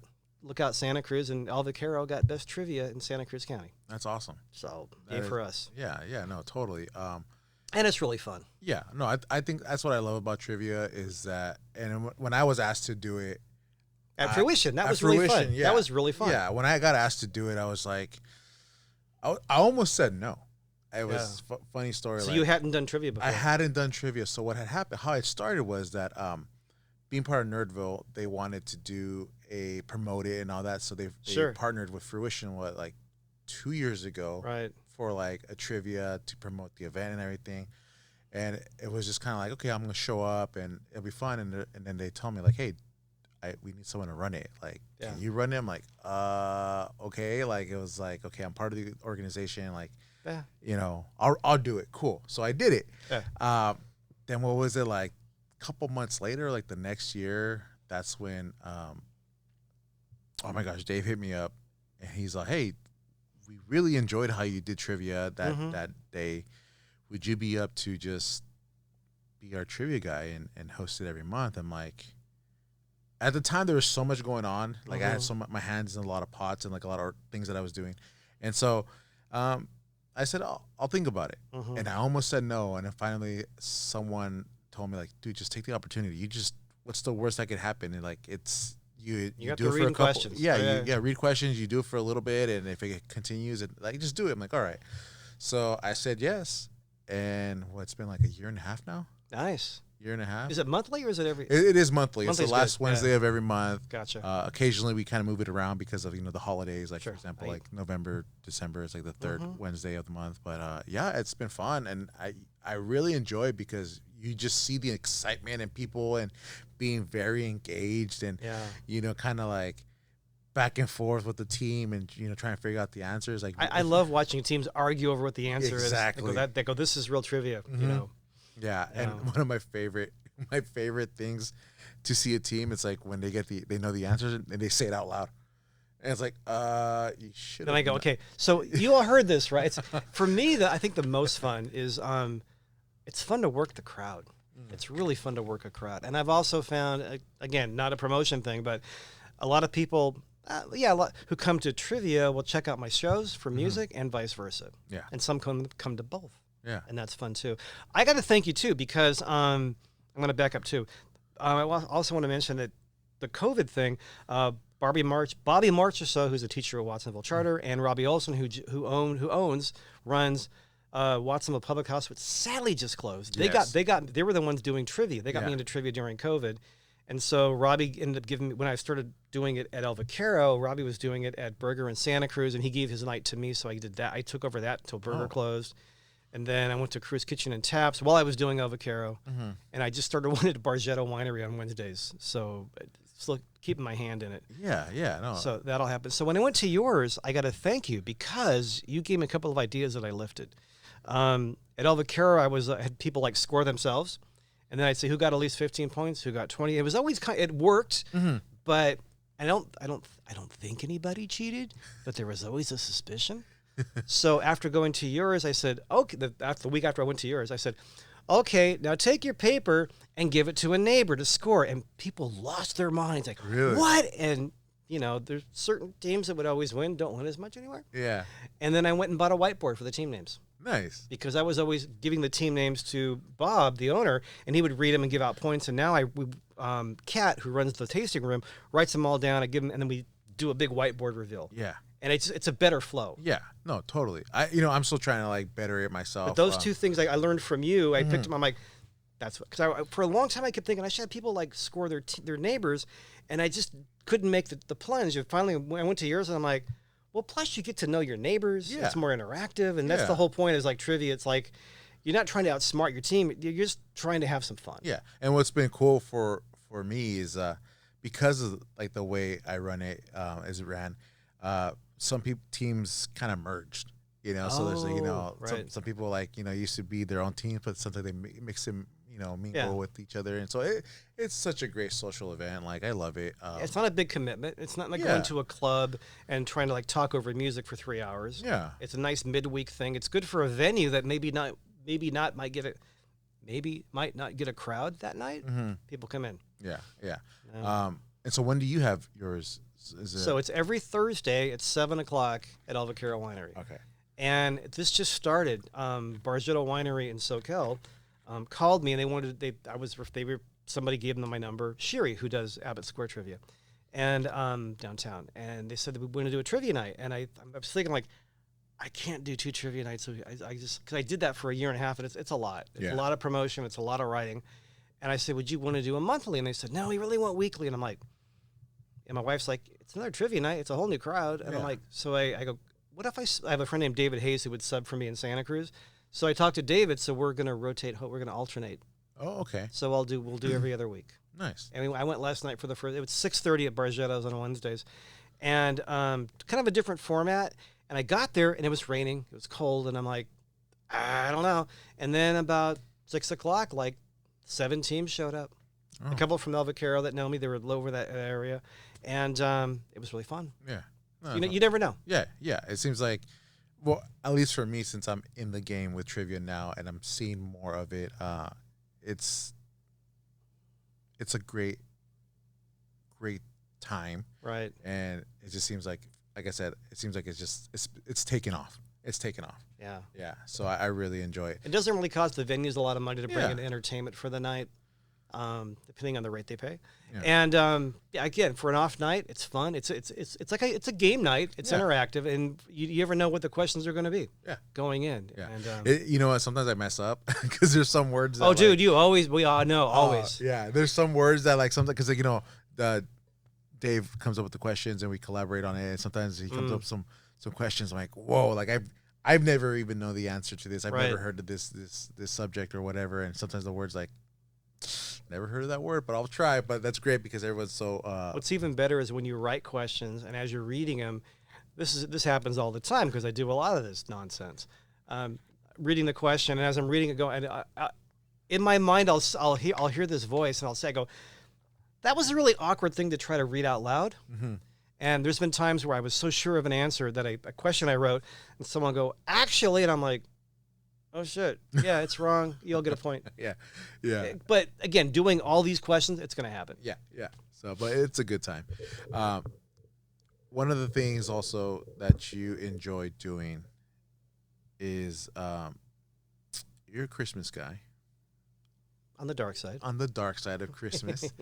Santa Cruz, and El Vaquero got best trivia in Santa Cruz County. That's awesome. So yay for us. Yeah, no, totally. And it's really fun. Yeah, no, I think that's what I love about trivia is that, and when I was asked to do it At Fruition, that at was really Fruition, fun. yeah. That was really fun. Yeah, when I got asked to do it, I was like, I almost said no. It was funny story. So like, you hadn't done trivia before. I hadn't done trivia. So what had happened, how it started was that being part of Nerdville, they wanted to promote it and all that. So they partnered with Fruition, like 2 years ago, Right. for like a trivia to promote the event and everything. And it was just kind of like, okay, I'm going to show up and it'll be fun. And then they told me like, hey, we need someone to run it. Like, can you run it? I'm like, okay. Like, it was like, okay, I'm part of the organization. Like, I'll do it. Cool. So I did it. Yeah. Then what was it, like a couple months later, like the next year, that's when, oh my gosh, Dave hit me up and he's like, hey, we really enjoyed how you did trivia that day. Would you be up to just be our trivia guy and host it every month? I'm like, at the time there was so much going on. Like I had my hands in a lot of pots and like a lot of things that I was doing. And so I said, I'll think about it. And I almost said no. And then finally someone told me like, dude, just take the opportunity. What's the worst that could happen? And like, it's, you do it for a couple. Questions. Yeah, read questions. You do it for a little bit. And if it continues, like, just do it. I'm like, all right. So I said yes. And it's been like a year and a half now. Nice. Year and a half. Is it monthly or is it every? It is monthly. It's the Monthly's last good. Wednesday of every month. Gotcha. Occasionally we kind of move it around because of the holidays. Like Sure. for example, Right. like November, December is like the third Wednesday of the month. But yeah, it's been fun, and I really enjoy it because you just see the excitement and people and being very engaged and kind of like back and forth with the team and trying to figure out the answers. Like I love watching teams argue over what the answer Exactly. is. They go, this is real trivia. Yeah, and one of my favorite things to see a team, it's like when they know the answers and they say it out loud. And it's like, you should. Then I go, okay, so you all heard this, right? For me, I think the most fun is it's fun to work the crowd. It's really fun to work a crowd. And I've also found, again, not a promotion thing, but a lot of people, a lot who come to trivia will check out my shows for music and vice versa. Yeah. And some come to both. Yeah. And that's fun too. I got to thank you too, because I'm going to back up too. I also want to mention that the COVID thing, Bobby Marchessault, who's a teacher at Watsonville Charter, and Robbie Olson, who runs Watsonville Public House, which sadly just closed. They were the ones doing trivia. They got me into trivia during COVID, And so Robbie ended up giving me, when I started doing it at El Vaquero, Robbie was doing it at Burger in Santa Cruz, and he gave his night to me, so I did that. I took over that until Burger closed. And then I went to Cruz Kitchen and Taps while I was doing El Vaquero, and I just started one at Bargetto Winery on Wednesdays. So still keeping my hand in it. Yeah, no. So that'll happen. So when I went to yours, I got to thank you because you gave me a couple of ideas that I lifted. At El Vaquero, I had people like score themselves, and then I'd say who got at least 15 points, who got 20. It was always it worked, but I don't think anybody cheated, but there was always a suspicion. So after going to yours, I said, okay, the week after I went to yours, I said, okay, now take your paper and give it to a neighbor to score. And people lost their minds. Like, really? What? And, there's certain teams that would always win, don't win as much anymore. Yeah. And then I went and bought a whiteboard for the team names. Nice. Because I was always giving the team names to Bob, the owner, and he would read them and give out points. And now Kat, who runs the tasting room, writes them all down. I give them, and then we do a big whiteboard reveal. Yeah. And it's a better flow. Yeah, no, totally. I'm still trying to like better it myself. But those two things I learned from you, I picked them. I'm like, that's what, because for a long time I kept thinking I should have people like score their neighbors, and I just couldn't make the plunge. And finally, when I went to yours, and I'm like, well, plus you get to know your neighbors. Yeah. It's more interactive, and that's the whole point. Is like trivia. It's like you're not trying to outsmart your team. You're just trying to have some fun. Yeah, and what's been cool for me is because of like the way I run it as it ran. Some teams kind of merged, so there's right. some people like, used to be their own team, but sometimes they mix them, mingle with each other. And so it's such a great social event. Like, I love it. It's not a big commitment. It's not like going to a club and trying to like talk over music for 3 hours. Yeah. It's a nice midweek thing. It's good for a venue that maybe not might not get a crowd that night. Mm-hmm. People come in. Yeah. And so when do you have yours? So it's every Thursday at 7:00 at El Vaquero Winery. Okay. And this just started. Bargetto Winery in Soquel called me, and somebody gave them my number, Sherry, who does Abbott Square Trivia, and downtown, and they said that we want to do a trivia night, and I was thinking like, I can't do 2 trivia nights, so I just because I did that for a year and a half, and it's a lot. It's a lot of promotion. It's a lot of writing, and I said, would you want to do a monthly? And they said, no, we really want weekly, and I'm like. And my wife's like, it's another trivia night. It's a whole new crowd. And I'm like, so I go, what if I have a friend named David Hayes who would sub for me in Santa Cruz. So I talked to David. So we're going to rotate. We're going to alternate. Oh, okay. So we'll do every other week. Nice. And I went last night for the first, it was 6:30 at Bargetto's on Wednesdays. And kind of a different format. And I got there and it was raining. It was cold. And I'm like, I don't know. And then about 6:00, like 7 teams showed up. A couple from El Vaquero that know me. They were over that area. And it was really fun. Yeah. No, you never know. Yeah. It seems like, well, at least for me, since I'm in the game with trivia now and I'm seeing more of it, it's a great time. Right. And it just seems like I said, it seems like it's taken off. It's taken off. Yeah. Yeah. So I really enjoy it. It doesn't really cost the venues a lot of money to bring in entertainment for the night. Depending on the rate they pay, and again, for an off night, it's fun. It's like it's a game night. It's interactive, and you never know what the questions are going to be. Yeah, going in. Yeah, and sometimes I mess up because there's some words. That, oh, dude, we all know always. Yeah, there's some words that like sometimes because Dave comes up with the questions and we collaborate on it, and sometimes he comes up with some questions. I'm like, whoa, like I've never even know the answer to this. I've never heard of this subject or whatever, and sometimes the words like. Never heard of that word, but I'll try. But that's great because everyone's so. What's even better is when you write questions, and as you're reading them, this happens all the time because I do a lot of this nonsense. Reading the question, and as I'm reading it, in my mind, I'll hear this voice, and I'll say, I go, that was a really awkward thing to try to read out loud. Mm-hmm. And there's been times where I was so sure of an answer that a question I wrote, and someone go, actually, and I'm like. Oh, shit. Yeah, it's wrong. You'll get a point. Yeah. But, again, doing all these questions, it's going to happen. Yeah. So, but it's a good time. One of the things also that you enjoy doing is you're a Christmas guy. On the dark side. On the dark side of Christmas.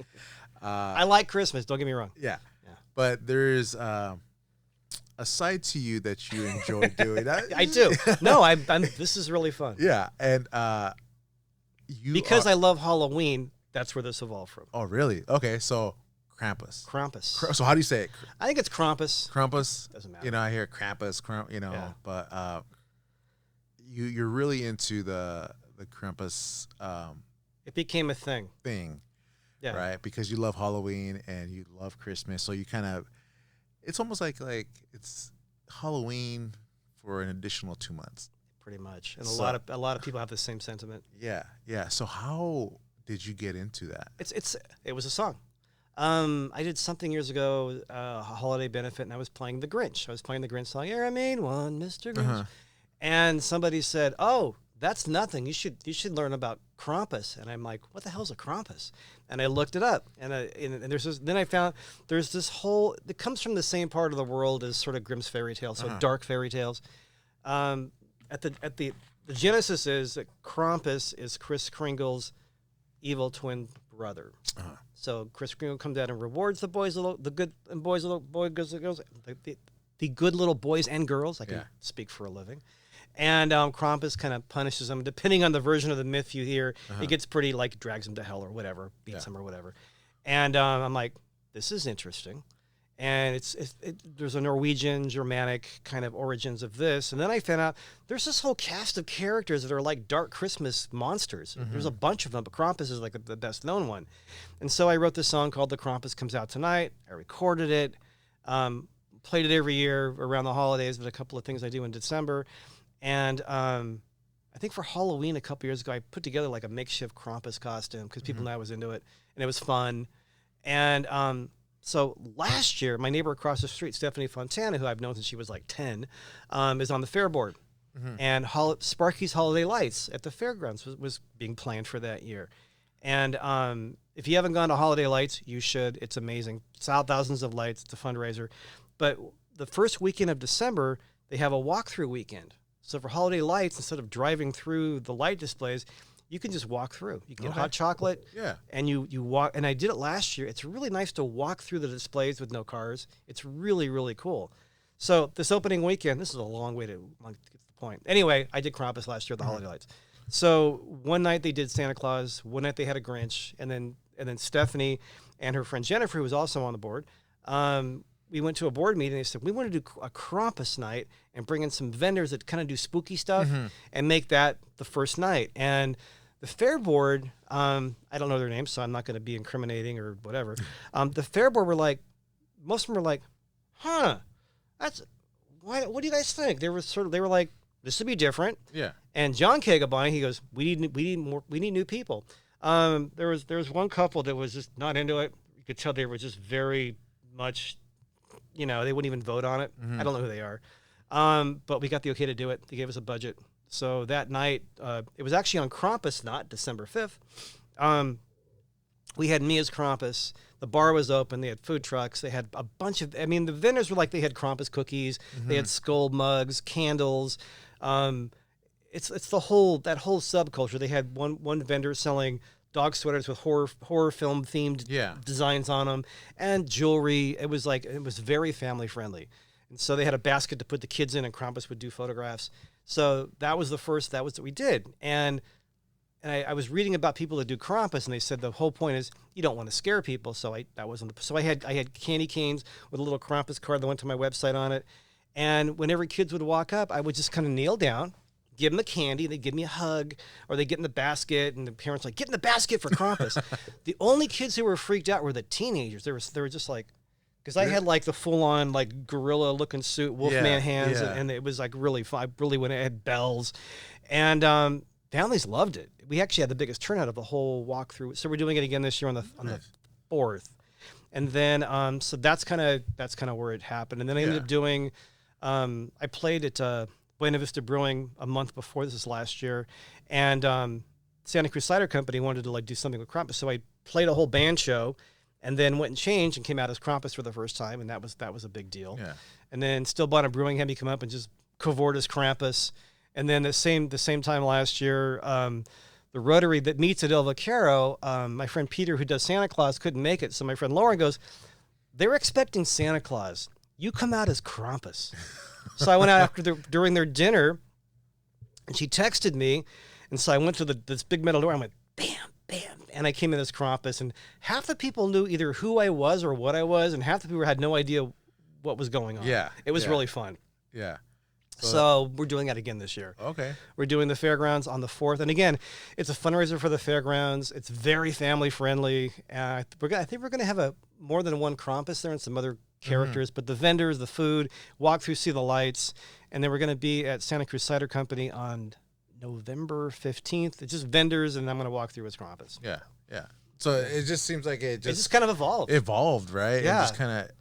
I like Christmas. Don't get me wrong. Yeah. But there's... a side to you that you enjoy doing. I do. No, this is really fun. Yeah, and because I love Halloween. That's where this evolved from. Oh, really? Okay, so Krampus. Krampus. So how do you say it? I think it's Krampus. Krampus. Doesn't matter. You know, I hear Krampus. Yeah. But you're really into the Krampus It became a thing. Yeah. Right, because you love Halloween and you love Christmas, so you kind of, it's almost like it's Halloween for an additional 2 months. Pretty much, and a lot of people have the same sentiment. Yeah. So how did you get into that? It was a song. I did something years ago, a holiday benefit, and I was playing the Grinch. I was playing the Grinch song. You're a mean one, Mr. Grinch. And somebody said, "Oh, that's nothing. You should learn about Krampus." And I'm like, "What the hell's a Krampus?" And I looked it up, and there's this, then I found there's this whole that comes from the same part of the world as sort of Grimm's fairy tales, so dark fairy tales. At the genesis is that Krampus is Kris Kringle's evil twin brother. So Kris Kringle comes out and rewards the good little boys and girls. I can speak for a living. And Krampus kind of punishes them. Depending on the version of the myth you hear, it gets pretty, like, drags him to hell or whatever, beats him or whatever. And I'm like, this is interesting. And there's a Norwegian, Germanic kind of origins of this. And then I found out there's this whole cast of characters that are like dark Christmas monsters. There's a bunch of them, but Krampus is like the best known one. And so I wrote this song called The Krampus Comes Out Tonight. I recorded it, played it every year around the holidays, but a couple of things I do in December. And I think for Halloween a couple years ago, I put together like a makeshift Krampus costume because people knew I was into it, and it was fun. And so last year, my neighbor across the street, Stephanie Fontana, who I've known since she was like 10, is on the fair board. And Sparky's Holiday Lights at the fairgrounds was being planned for that year. And if you haven't gone to Holiday Lights, you should. It's amazing. It's out thousands of lights. It's a fundraiser. But the first weekend of December, they have a walkthrough weekend. So for Holiday Lights, instead of driving through the light displays, you can just walk through. You can get hot chocolate, and you walk. And I did it last year. It's really nice to walk through the displays with no cars. It's really, really cool. So this opening weekend, this is a long way to get to the point. Anyway, I did Krampus last year at the Holiday Lights. So one night they did Santa Claus, one night they had a Grinch, and then Stephanie and her friend Jennifer, who was also on the board, we went to a board meeting. They said, we want to do a Krampus night and bring in some vendors that kind of do spooky stuff and make that the first night. And the fair board, I don't know their names, so I'm not going to be incriminating or whatever. The fair board were like, most of them were like, what do you guys think? They were like, this would be different. Yeah. And John Kagabani, he goes, we need new people. There was one couple that was just not into it. You could tell they were just very much, they wouldn't even vote on it. I don't know who they are. But we got the okay to do it. They gave us a budget. So that night, it was actually on Krampus, not December 5th. We had me as Krampus. The bar was open. They had food trucks. They had a bunch of, the vendors were like, they had Krampus cookies. They had skull mugs, candles. It's that whole subculture. They had one vendor selling dog sweaters with horror film themed designs on them and jewelry. It was very family friendly. And so they had a basket to put the kids in, and Krampus would do photographs. So that was what we did. And I was reading about people that do Krampus, and they said the whole point is you don't want to scare people. So I had candy canes with a little Krampus card that went to my website on it. And whenever kids would walk up, I would just kind of kneel down, give them a candy, they'd give me a hug, or they get in the basket, and the parents like, get in the basket for Krampus. The only kids who were freaked out were the teenagers. They were just like, because I had like the full-on like gorilla-looking suit, Wolfman hands, and it was like really fun. I really went. It had bells, and families loved it. We actually had the biggest turnout of the whole walkthrough. So we're doing it again this year on the 4th, and then so that's kind of where it happened. And then I ended up doing. I played at Buena Vista Brewing a month before this last year, and Santa Cruz Cider Company wanted to like do something with Krampus, so I played a whole band show. And then went and changed and came out as Krampus for the first time, and that was a big deal. Yeah. And then Stillbottom Brewing had me come up and just cavort as Krampus. And then the same time last year, the Rotary that meets at El Vaquero, my friend Peter, who does Santa Claus, couldn't make it. So my friend Lauren goes, they were expecting Santa Claus. You come out as Krampus. So I went out during their dinner, and she texted me, and so I went to this big metal door. I went, bam, bam. and I came in as Krampus, and half the people knew either who I was or what I was, and half the people had no idea what was going on. Yeah. It was really fun. Yeah. So we're doing that again this year. Okay. We're doing the fairgrounds on the 4th. And again, it's a fundraiser for the fairgrounds. It's very family friendly. I think we're going to have more than one Krampus there and some other characters, but the vendors, the food, walk through, see the lights. And then we're going to be at Santa Cruz Cider Company on November 15th. It's just vendors, and I'm going to walk through as Krampus. Yeah. Yeah. So it just seems like it just kind of evolved. Evolved, right? Yeah. It just kind of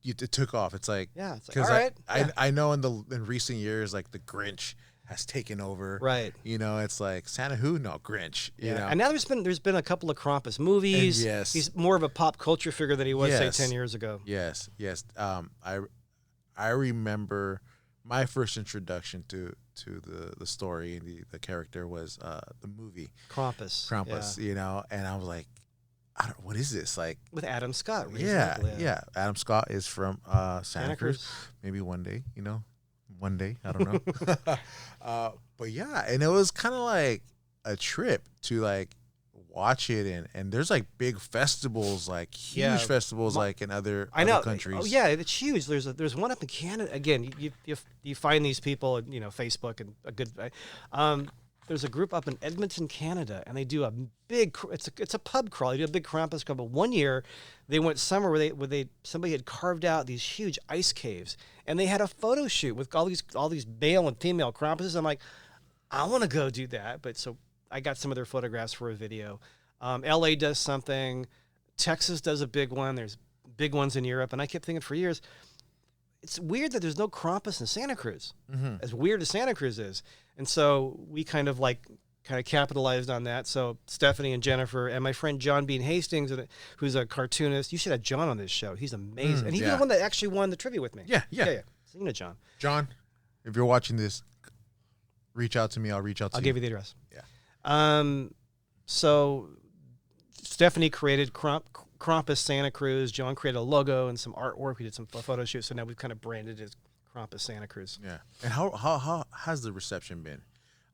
it took off. It's like, it's like, all right. I know in recent years, like the Grinch has taken over. Right. You know, it's like Santa who? No, Grinch. You know? And now there's been a couple of Krampus movies. And yes. He's more of a pop culture figure than he was, Yes. say, 10 years ago. Yes. Yes. I remember my first introduction to the story and the character was the movie Krampus. You know, and I was like, what is this? Like with Adam Scott. Yeah. Adam Scott is from Santa Cruz. Maybe one day, you know, I don't know. But yeah, and it was kind of like a trip to like watch it, and there's like big festivals, like huge festivals, like in other countries. Oh yeah, it's huge. There's one up in Canada. Again, you find these people, you know, Facebook and a good. There's a group up in Edmonton, Canada, and they do a big. It's a pub crawl. They do a big Krampus crawl. But one year, they went somewhere where somebody had carved out these huge ice caves, and they had a photo shoot with all these male and female Krampuses. I'm like, I want to go do that. But so I got some of their photographs for a video. LA does something. Texas does a big one. There's big ones in Europe, and I kept thinking for years, it's weird that there's no Krampus in Santa Cruz. As weird as Santa Cruz is. And so we kind of capitalized on that. So Stephanie and Jennifer and my friend John Bean Hastings, who's a cartoonist. You should have John on this show. He's amazing. And he's the one that actually won the trivia with me. Yeah. So you know John. John, if you're watching this, reach out to me. I'll reach out to you. I'll give you the address. Yeah. So Stephanie created Krampus Santa Cruz. John created a logo and some artwork. We did some photo shoots. So now we've kind of branded it as Krampus Santa Cruz. Yeah. And how has the reception been?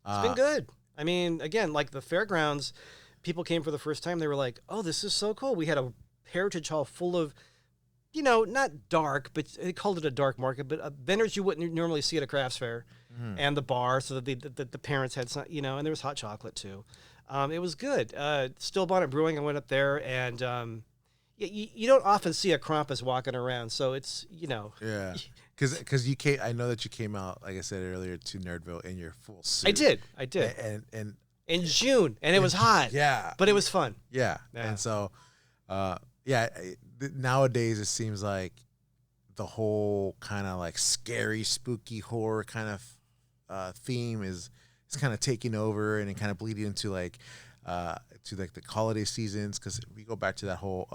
It's been good. I mean, again, like the fairgrounds, people came for the first time. They were like, oh, this is so cool. We had a heritage hall full of, you know, not dark, but they called it a dark market, but vendors you wouldn't normally see at a crafts fair, and the bar, so that the parents had some, you know, and there was hot chocolate too. It was good. Still Bonnet Brewing, I went up there, and you don't often see a Krampus walking around, so it's, you know. Yeah. Because you came, I know that you came out, like I said earlier, to Nerdville in your full suit. I did. And in June, and it was hot. Yeah. But it was fun. Yeah. And so, nowadays it seems like the whole kind of like scary, spooky horror kind of theme is kind of taking over, and it kind of bleeding into like the holiday seasons. Because we go back to that whole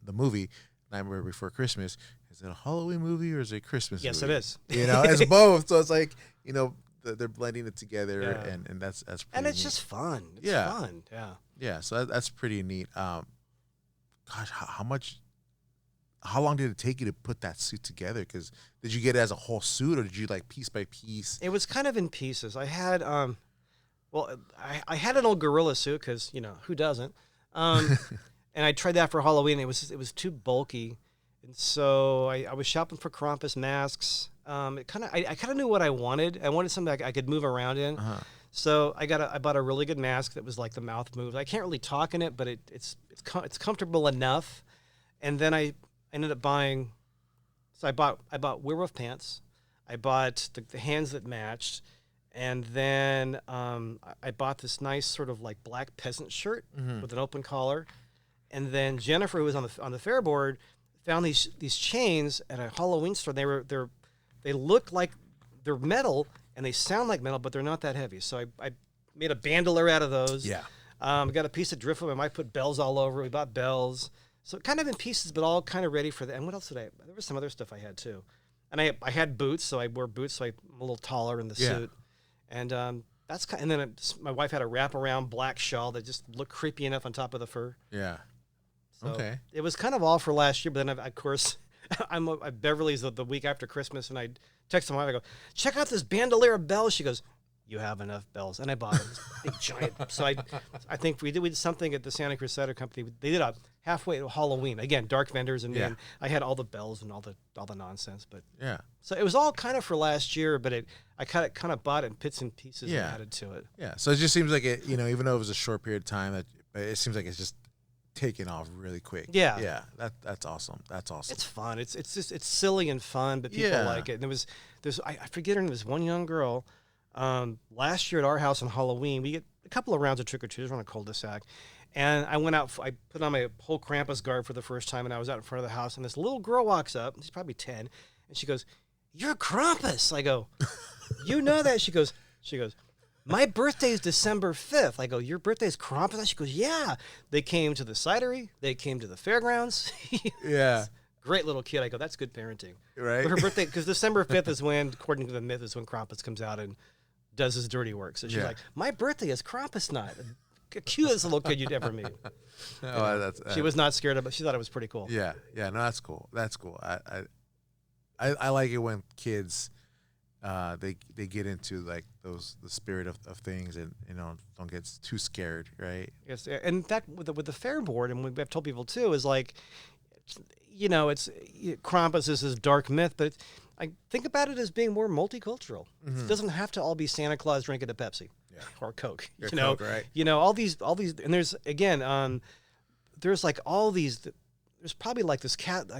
the movie Nightmare Before Christmas. Is it a Halloween movie or is it a Christmas movie? Yes, it is. You know, it's both. So it's like, you know, they're blending it together, and that's pretty and it's neat. just fun. It's fun. Yeah. Yeah. So that's pretty neat. Gosh, how long did it take you to put that suit together? Because did you get it as a whole suit, or did you like piece by piece? It was kind of in pieces. I had I had an old gorilla suit because, you know, who doesn't? And I tried that for Halloween. It was too bulky. And so I was shopping for Krampus masks. I kind of knew what I wanted. I wanted something I could move around in. So I bought a really good mask that was like the mouth moves. I can't really talk in it, but it's comfortable enough. And then I ended up buying. So I bought werewolf pants. I bought the hands that matched, and then I bought this nice sort of like black peasant shirt with an open collar. And then Jennifer, who was on the fair board, found these chains at a Halloween store. They look like they're metal and they sound like metal, but they're not that heavy. So I made a bandolier out of those. Yeah. We got a piece of driftwood. I might put bells all over. We bought bells. So kind of in pieces, but all kind of ready for that. And what else there was some other stuff I had too. And I had boots, so I wore boots, so I'm a little taller in the suit. And that's kind. And then my wife had a wraparound black shawl that just looked creepy enough on top of the fur. Yeah. So okay. It was kind of all for last year, but then of course, I'm at Beverly's the week after Christmas, and I text my wife. I go, check out this bandolier of bells. She goes, you have enough bells. And I bought this big giant. So I think we did something at the Santa Cruz Cider Company. They did a halfway Halloween. Again, dark vendors and me. And I had all the bells and all the nonsense. But so it was all kind of for last year, but I kind of bought it in bits and pieces and added to it. Yeah. So it just seems like it, even though it was a short period of time, it seems like it's just taking off really quick. Yeah. That's awesome. That's awesome. It's fun. It's just it's silly and fun, but people like it. And I forget her name. There was one young girl. Last year at our house on Halloween, we get a couple of rounds of trick-or-treaters on a cul-de-sac. And I went out, I put on my whole Krampus garb for the first time, and I was out in front of the house, and this little girl walks up, she's probably 10, and she goes, "You're Krampus." I go, "You know that?" She goes, "My birthday is December 5th. I go, "Your birthday is Krampus?" She goes, "Yeah." They came to the cidery, they came to the fairgrounds. Yeah. Great little kid. I go, "That's good parenting." Right. But her birthday, because December 5th is when, according to the myth, is when Krampus comes out and does his dirty work. So she's like, "My birthday is Krampus night." Cutest little kid you'd ever meet. She was not scared of it. She thought it was pretty cool. Yeah. No, that's cool. That's cool. I like it when kids, they get into like the spirit of things and don't get too scared, right? Yes, and in fact, with the fair board, and we've told people too, is like, it's Krampus is this dark myth, but I think about it as being more multicultural. It doesn't have to all be Santa Claus drinking a Pepsi or Coke. Coke, right? All these, and there's again, there's like all these. There's probably like this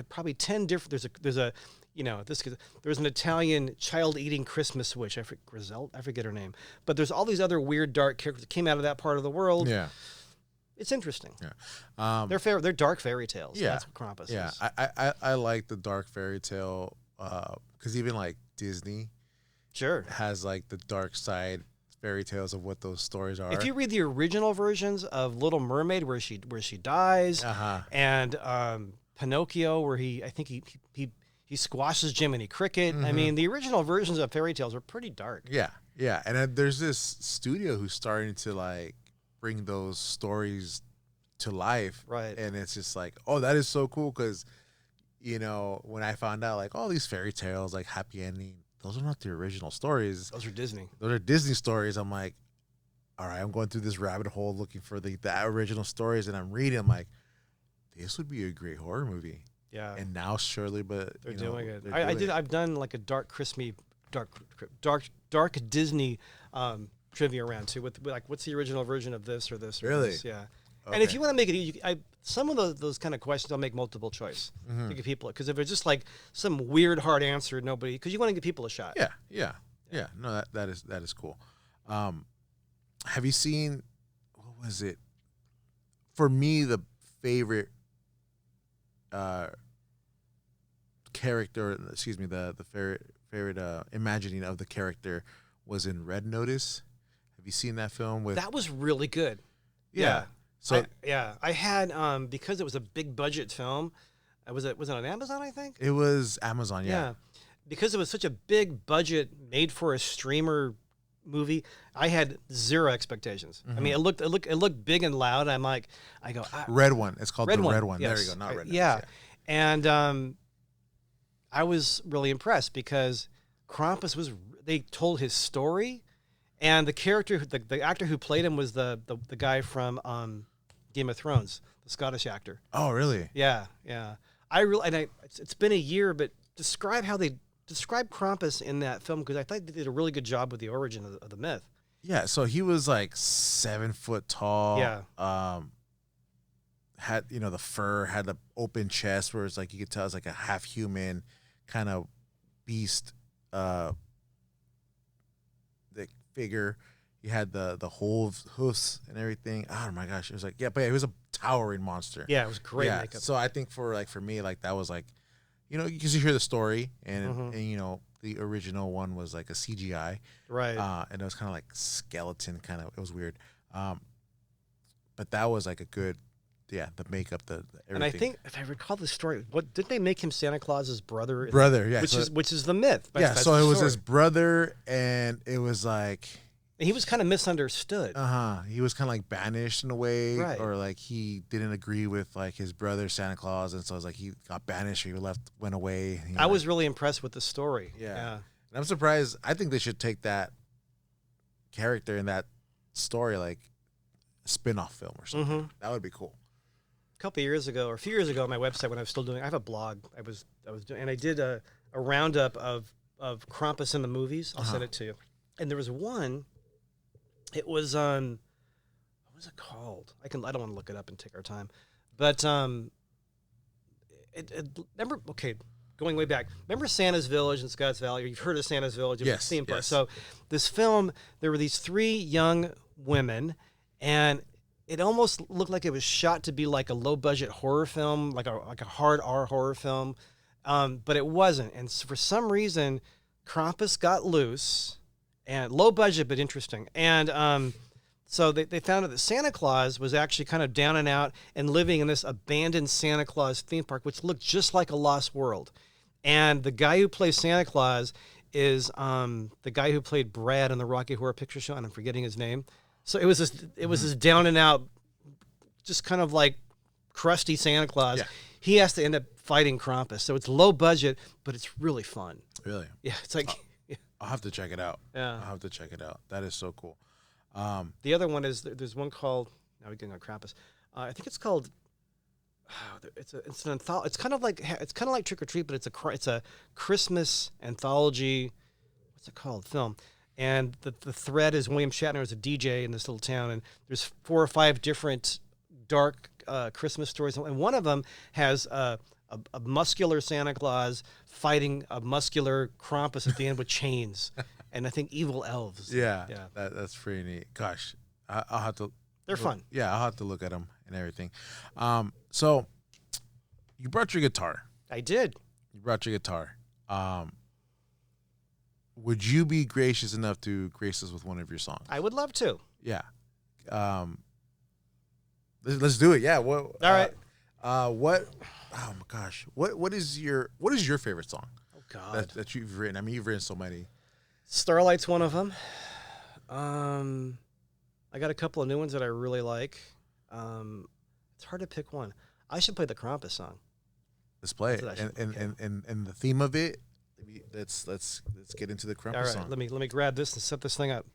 probably 10 different. There's an Italian child eating Christmas witch. I forget her name, but there's all these other weird dark characters that came out of that part of the world. Yeah. It's interesting. Yeah, they're dark fairy tales. Yeah, that's what Krampus is. Yeah, I like the dark fairy tale because even like Disney, has like the dark side fairy tales of what those stories are. If you read the original versions of Little Mermaid, where she dies, and Pinocchio, where he squashes Jiminy Cricket. I mean, the original versions of fairy tales are pretty dark. Yeah, and then there's this studio who's starting to like bring those stories to life, right? And it's just like, oh, that is so cool because when I found out like all these fairy tales like happy ending, those are not the original stories. Those are Disney. Those are Disney stories. I'm like, all right, I'm going through this rabbit hole looking for the original stories, and I'm reading. I'm like, this would be a great horror movie. Yeah. And now surely, but they're doing it. I've done like a dark Disney trivia round too with like what's the original version of this or this or really? This? Yeah. Okay. And if you want to make it easy, some of those kind of questions I'll make multiple choice to give people, because if it's just like some weird hard answer, because you want to give people a shot. Yeah. No, that is cool. Have you seen, what was it? For me, the favorite character, the favorite imagining of the character was in Red Notice. Have you seen that film? That was really good. Yeah. So I had because it was a big budget film. Was it on Amazon? I think it was Amazon. Yeah. Because it was such a big budget, made for a streamer movie, I had zero expectations. I mean, it looked big and loud. Red One. It's called Red One. Yes. There you go. Not Red Notice. Yeah. And I was really impressed because Krampus they told his story, and the character, the actor who played him was the guy from Game of Thrones, the Scottish actor. Oh, really? Yeah. It's been a year, but describe how they describe Krampus in that film, because I thought they did a really good job with the origin of the myth. Yeah, so he was like 7 foot tall. Yeah. Had the fur, had the open chest where it's like you could tell it's like a half human kind of beast the figure. He had the hoofs and everything. Oh my gosh, it was like but it was a towering monster. Yeah, it was great makeup. So I think for me like that was like, because you hear the story and the original one was like a CGI, right? And it was kind of like skeleton kind of. It was weird, but that was like a good, the makeup, the everything. And I think if I recall the story, did they make him Santa Claus's brother? Yeah, which is the myth. Yeah, so it was his brother, and it was like. He was kind of misunderstood. He was kind of like banished in a way, right? Or like he didn't agree with like his brother Santa Claus, and so it was like he got banished or he went away. I was really impressed with the story. Yeah. And I'm surprised. I think they should take that character in that story, like a spin-off film or something. That would be cool. A couple of years ago, or a few years ago, on my website when I was still doing, I have a blog. I was doing, and I did a roundup of Krampus in the movies. I'll send it to you. And there was one. It was what was it called? I don't want to look it up and take our time, but remember, okay, going way back. Remember Santa's Village in Scotts Valley? You've heard of Santa's Village? It was a theme park. So this film, there were these 3 young women, and it almost looked like it was shot to be like a low-budget horror film, like a hard R horror film, but it wasn't. And for some reason, Krampus got loose, and low budget but interesting. And so they found out that Santa Claus was actually kind of down and out and living in this abandoned Santa Claus theme park, which looked just like a Lost World. And the guy who plays Santa Claus is the guy who played Brad on the Rocky Horror Picture Show, and I'm forgetting his name. So it was this down and out, just kind of like crusty Santa Claus. Yeah. He has to end up fighting Krampus. So it's low budget, but it's really fun. Really? Yeah, it's like... I'll have to check it out. Yeah. I'll have to check it out. That is so cool. The other one is, there's one called, now we're getting on Krampus. I think it's called, it's an anthology. It's kind of like Trick or Treat, but it's a Christmas anthology. What's it called? Film. And the thread is William Shatner is a DJ in this little town, and there's 4 or 5 different dark Christmas stories, and one of them has a muscular Santa Claus fighting a muscular Krampus at the end with chains, and I think evil elves. Yeah. That's pretty neat. Gosh, I'll have to. They're fun. Yeah, I'll have to look at them and everything. So you brought your guitar. I did. You brought your guitar. Would you be gracious enough to grace us with one of your songs? I would love to. Yeah. Let's do it. Yeah. What? All right. What? Oh my gosh. What is your favorite song? Oh God. That you've written. I mean, you've written so many. Starlight's one of them. I got a couple of new ones that I really like. It's hard to pick one. I should play the Krampus song. Let's play it. And the theme of it. Let's get into the Krampus All right, song. let me grab this and set this thing up.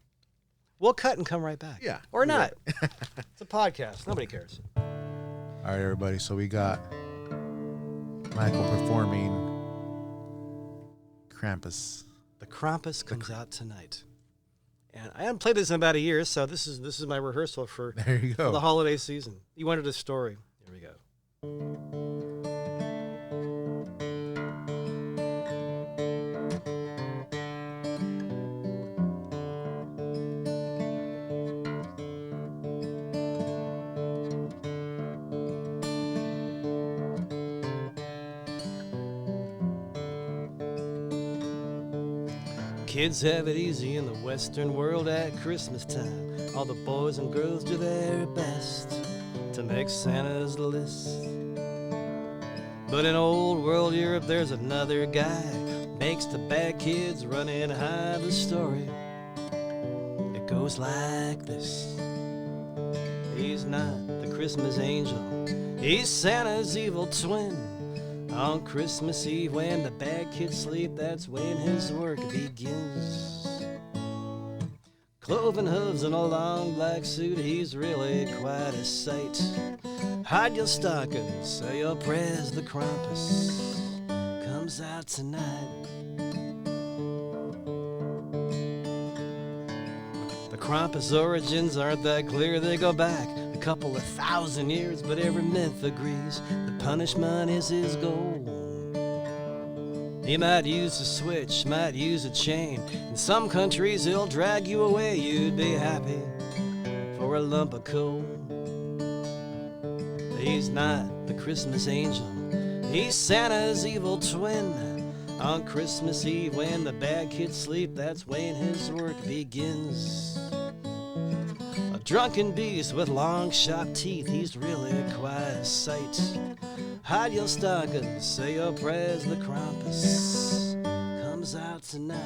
We'll cut and come right back. Yeah. Or not. It's a podcast. Nobody cares. All right, everybody. So we got Michael performing Krampus. The Krampus comes out tonight. And I haven't played this in about a year, so this is my rehearsal for, there you go. for the holiday season. You wanted a story. Here we go. Kids have it easy in the Western world at Christmas time. All the boys and girls do their best to make Santa's list. But in old world Europe there's another guy, makes the bad kids run and hide the story. It goes like this. He's not the Christmas angel, he's Santa's evil twin. On Christmas Eve when the bad kids sleep, that's when his work begins. Cloven hooves and a long black suit, he's really quite a sight. Hide your stockings, say your prayers, the Krampus comes out tonight. The Krampus origins aren't that clear, they go back a couple of thousand years, but every myth agrees the punishment is his goal. He might use a switch, might use a chain. In some countries he'll drag you away, you'd be happy for a lump of coal. He's not the Christmas angel, he's Santa's evil twin. On Christmas Eve when the bad kids sleep, that's when his work begins. A drunken beast with long sharp teeth, he's really quite a sight. Hide your stockings, say your prayers, the Krampus comes out tonight.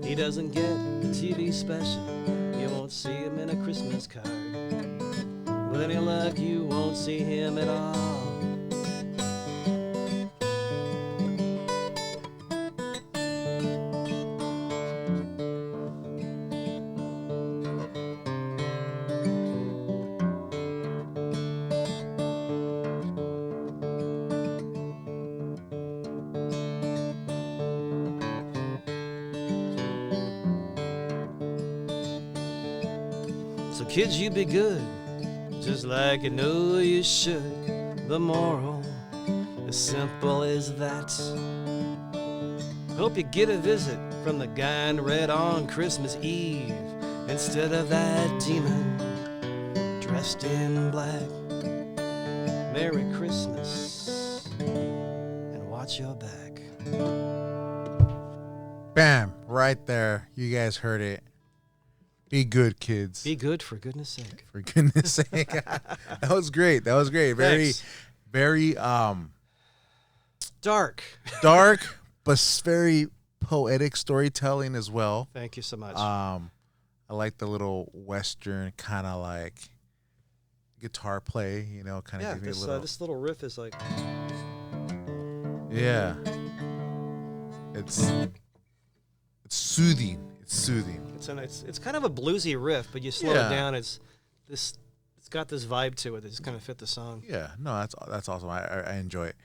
He doesn't get the TV special, you won't see him in a Christmas card. With any luck you won't see him at all. So kids, you be good, just like you know you should. The moral, as simple as that. Hope you get a visit from the guy in red on Christmas Eve, instead of that demon dressed in black. Merry Christmas, and watch your back. Bam! Right there. You guys heard it. Be good, kids. Be good, for goodness sake. For goodness sake. That was great. That was great. Very, Thanks. very Dark, but very poetic storytelling as well. Thank you so much. I like the little Western kind of like guitar play, you know, kind of Yeah, give me a this little. this little riff is like, Yeah. It's soothing. It's soothing. it's kind of a bluesy riff, but you slow Yeah. it down. It's got this vibe to it that just kind of fit the song. Yeah. No, that's awesome. I enjoy it.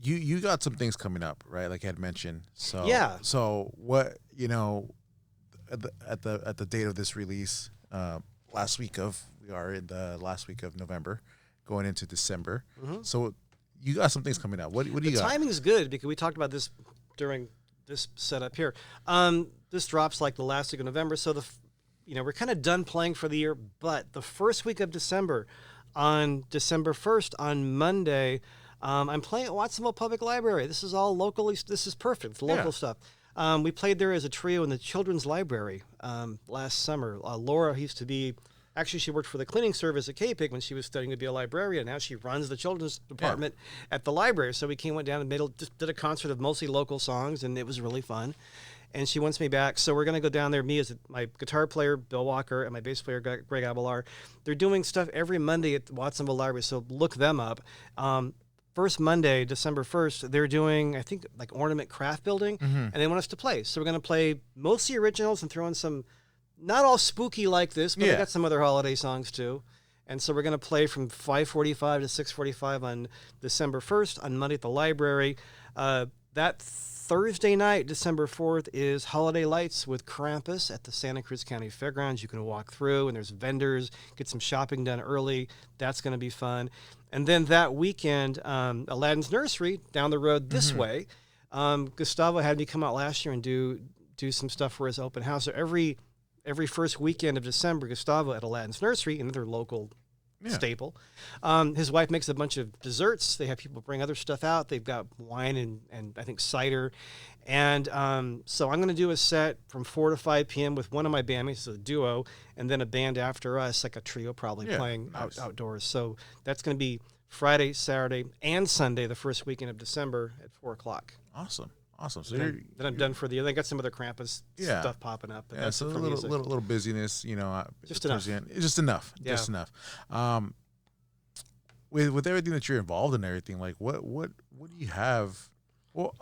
You got some things coming up, right? Like I had mentioned. So Yeah. So what, you know, at the date of this release, we are in the last week of November, going into December. Mhm. So you got some things coming up. What do The you got? timing is good because we talked about this during this setup here. This drops like the last week of November, so we're kind of done playing for the year. But the first week of December, on December 1st, on Monday, I'm playing at Watsonville Public Library. This is all locally. This is perfect. It's local stuff. We played there as a trio in the children's library last summer. Laura used to be. Actually, she worked for the cleaning service at KPIG when she was studying to be a librarian. Now she runs the children's department at the library. So we went down and just did a concert of mostly local songs, and it was really fun. And she wants me back. So we're going to go down there, me as my guitar player, Bill Walker, and my bass player, Greg Abelar. They're doing stuff every Monday at Watsonville Library, so look them up. First Monday, December 1st, they're doing, I think, like ornament craft building, and they want us to play. So we're going to play mostly originals and throw in some, not all spooky like this, but we got some other holiday songs too. And so we're going to play from 5:45 to 6:45 on December 1st on Monday at the library. That Thursday night, December 4th, is Holiday Lights with Krampus at the Santa Cruz County Fairgrounds. You can walk through, and there's vendors, get some shopping done early. That's going to be fun. And then that weekend, Aladdin's Nursery down the road this way. Gustavo had me come out last year and do some stuff for his open house. So every first weekend of December, Gustavo at Aladdin's Nursery, another local staple. His wife makes a bunch of desserts. They have people bring other stuff out. They've got wine and I think cider. And so I'm going to do a set from 4 to 5 p.m. with one of my bandmates, a duo, and then a band after us, like a trio probably playing outdoors. So that's going to be Friday, Saturday, and Sunday, the first weekend of December at 4 o'clock. Awesome. So then I'm done for the year. They got some other Krampus stuff popping up. But that's so a for little busyness, you know. Just enough. Just enough. Yeah. Just enough. With everything that you're involved in, and everything, like what do you have? Well,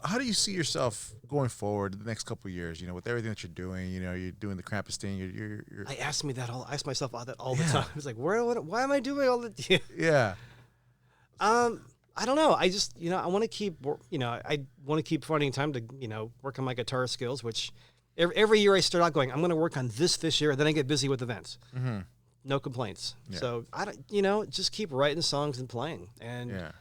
how do you see yourself going forward the next couple of years? You know, with everything that you're doing, you know, you're doing the Krampus thing. You're I ask myself that all the time. It's like, why am I doing all the? Yeah. I don't know. I just, I want to keep, I want to keep finding time to, work on my guitar skills, which every year I start out going, I'm going to work on this year. Then I get busy with events. Mm-hmm. No complaints. Yeah. So I don't, just keep writing songs and playing. And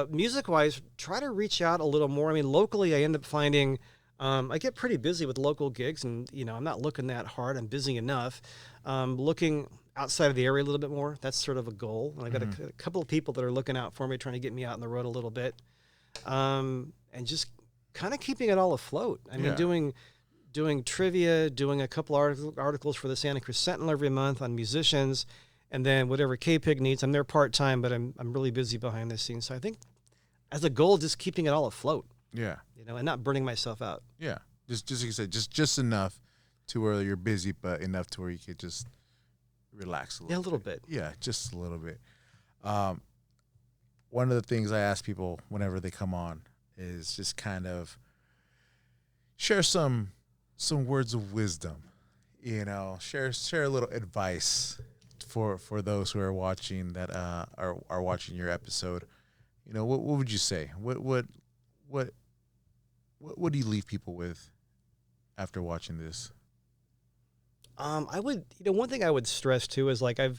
music wise, try to reach out a little more. I mean, locally, I end up finding, I get pretty busy with local gigs, and I'm not looking that hard. I'm busy enough. Looking outside of the area a little bit more. That's sort of a goal. And I got a couple of people that are looking out for me, trying to get me out on the road a little bit, and just kind of keeping it all afloat. I mean, doing trivia, doing a couple articles for the Santa Cruz Sentinel every month on musicians, and then whatever KPIG needs. I'm there part time, but I'm really busy behind the scenes. So I think as a goal, just keeping it all afloat. Yeah. And not burning myself out. Yeah. Just like you said, just enough to where you're busy, but enough to where you could just relax a little bit. Yeah, just a little bit. One of the things I ask people whenever they come on is just kind of share some words of wisdom, share a little advice for those who are watching that are watching your episode. What would you say? What do you leave people with after watching this? I would, one thing I would stress too is like I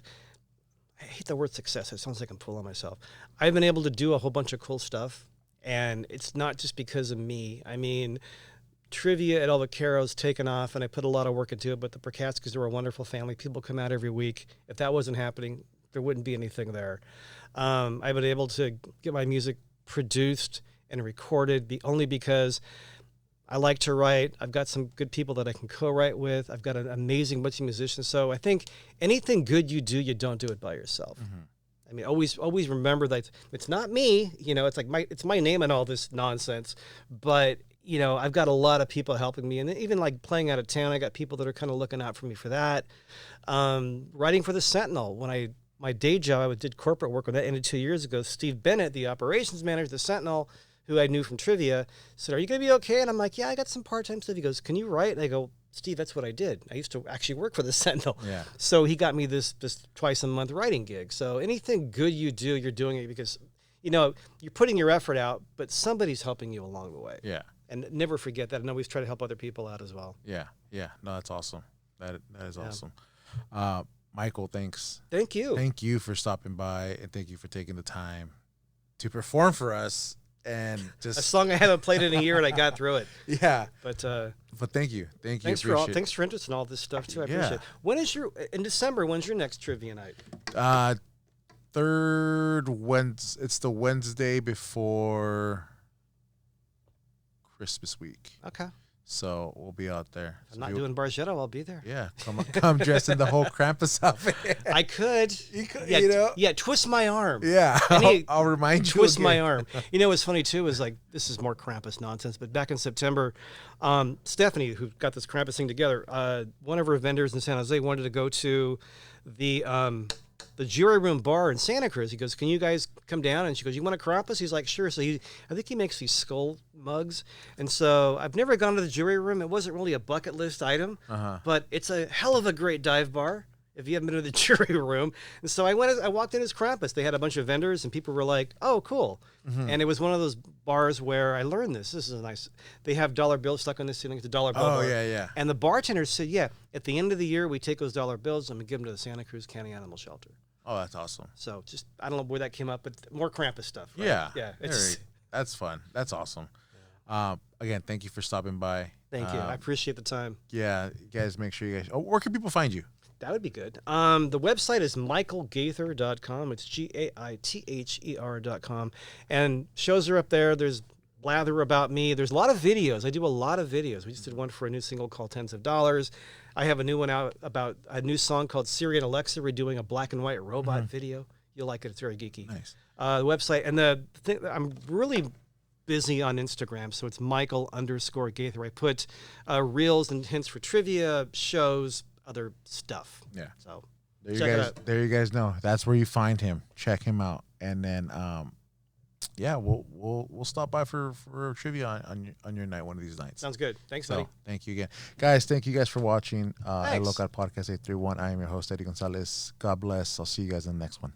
hate the word success. It sounds like I'm pulling myself. I've been able to do a whole bunch of cool stuff, and it's not just because of me. I mean, trivia at El Vaquero's taken off, and I put a lot of work into it, but the Prokatskas are a wonderful family. People come out every week. If that wasn't happening, there wouldn't be anything there. I've been able to get my music produced and recorded only because I like to write. I've got some good people that I can co-write with. I've got an amazing bunch of musicians. So I think anything good you do, you don't do it by yourself. Mm-hmm. I mean, always remember that it's not me. It's like it's my name and all this nonsense. But I've got a lot of people helping me, and even like playing out of town, I got people that are kind of looking out for me for that. Writing for the Sentinel. When my day job, I did corporate work when that ended 2 years ago. Steve Bennett, the operations manager of the Sentinel, who I knew from trivia, said, "Are you going to be okay?" And I'm like, "Yeah, I got some part-time stuff." He goes, "Can you write?" And I go, "Steve, that's what I did. I used to actually work for the Sentinel." Yeah. So he got me this twice a month writing gig. So anything good you do, you're doing it because, you're putting your effort out, but somebody's helping you along the way. Yeah. And never forget that. And always try to help other people out as well. Yeah. Yeah. No, that's awesome. That is awesome. Michael, thanks. Thank you. Thank you for stopping by, and thank you for taking the time to perform for us. And just a song I haven't played in a year, and I got through it. Yeah, but thank you. Thanks for interest in all this stuff too. I appreciate it. When is in December? When's your next trivia night? Third Wednesday. It's the Wednesday before Christmas week. Okay. So we'll be out there. I'm not doing Bargetto. I'll be there. Yeah, come dressed in the whole Krampus outfit. I could. You could, Yeah, twist my arm. Yeah, I'll remind you. Twist my arm. What's funny too is like this is more Krampus nonsense. But back in September, Stephanie, who got this Krampus thing together, one of her vendors in San Jose wanted to go to the Jury Room bar in Santa Cruz. He goes, "Can you guys come down?" And she goes, "You want a Krampus?" He's like, "Sure." So I think he makes these skull mugs. And so I've never gone to the Jury Room. It wasn't really a bucket list item, but it's a hell of a great dive bar if you haven't been to the Jury Room. And so I walked in as Krampus. They had a bunch of vendors, and people were like, "Oh, cool." Mm-hmm. And it was one of those bars where I learned this. This is nice. They have dollar bills stuck on the ceiling. It's a dollar bill bar. Yeah. And the bartender said, "Yeah, at the end of the year, we take those dollar bills and we give them to the Santa Cruz County Animal Shelter." Oh, that's awesome. So just, I don't know where that came up, but more Krampus stuff. Right? Yeah. That's fun. That's awesome. Yeah. Again, thank you for stopping by. Thank you. I appreciate the time. Yeah. You guys, make sure you guys, where can people find you? That would be good. The website is michaelgaither.com. It's GAITHER.com. And shows are up there. There's blather about me. There's a lot of videos. I do a lot of videos. We just did one for a new single called Tens of Dollars. I have a new one out about a new song called Siri and Alexa. We're doing a black and white robot video. You'll like it. It's very geeky. Nice. The website. And the thing, I'm really busy on Instagram, so it's Michael_Gaither. I put reels and hints for trivia, shows, other stuff. Yeah. So there you guys know. That's where you find him. Check him out. And then yeah, we'll stop by for trivia on your night one of these nights. Sounds good. Thanks, buddy. Thank you again. Guys, thank you guys for watching. I Look at Podcast 831. I am your host, Eddie Gonzalez. God bless. I'll see you guys in the next one.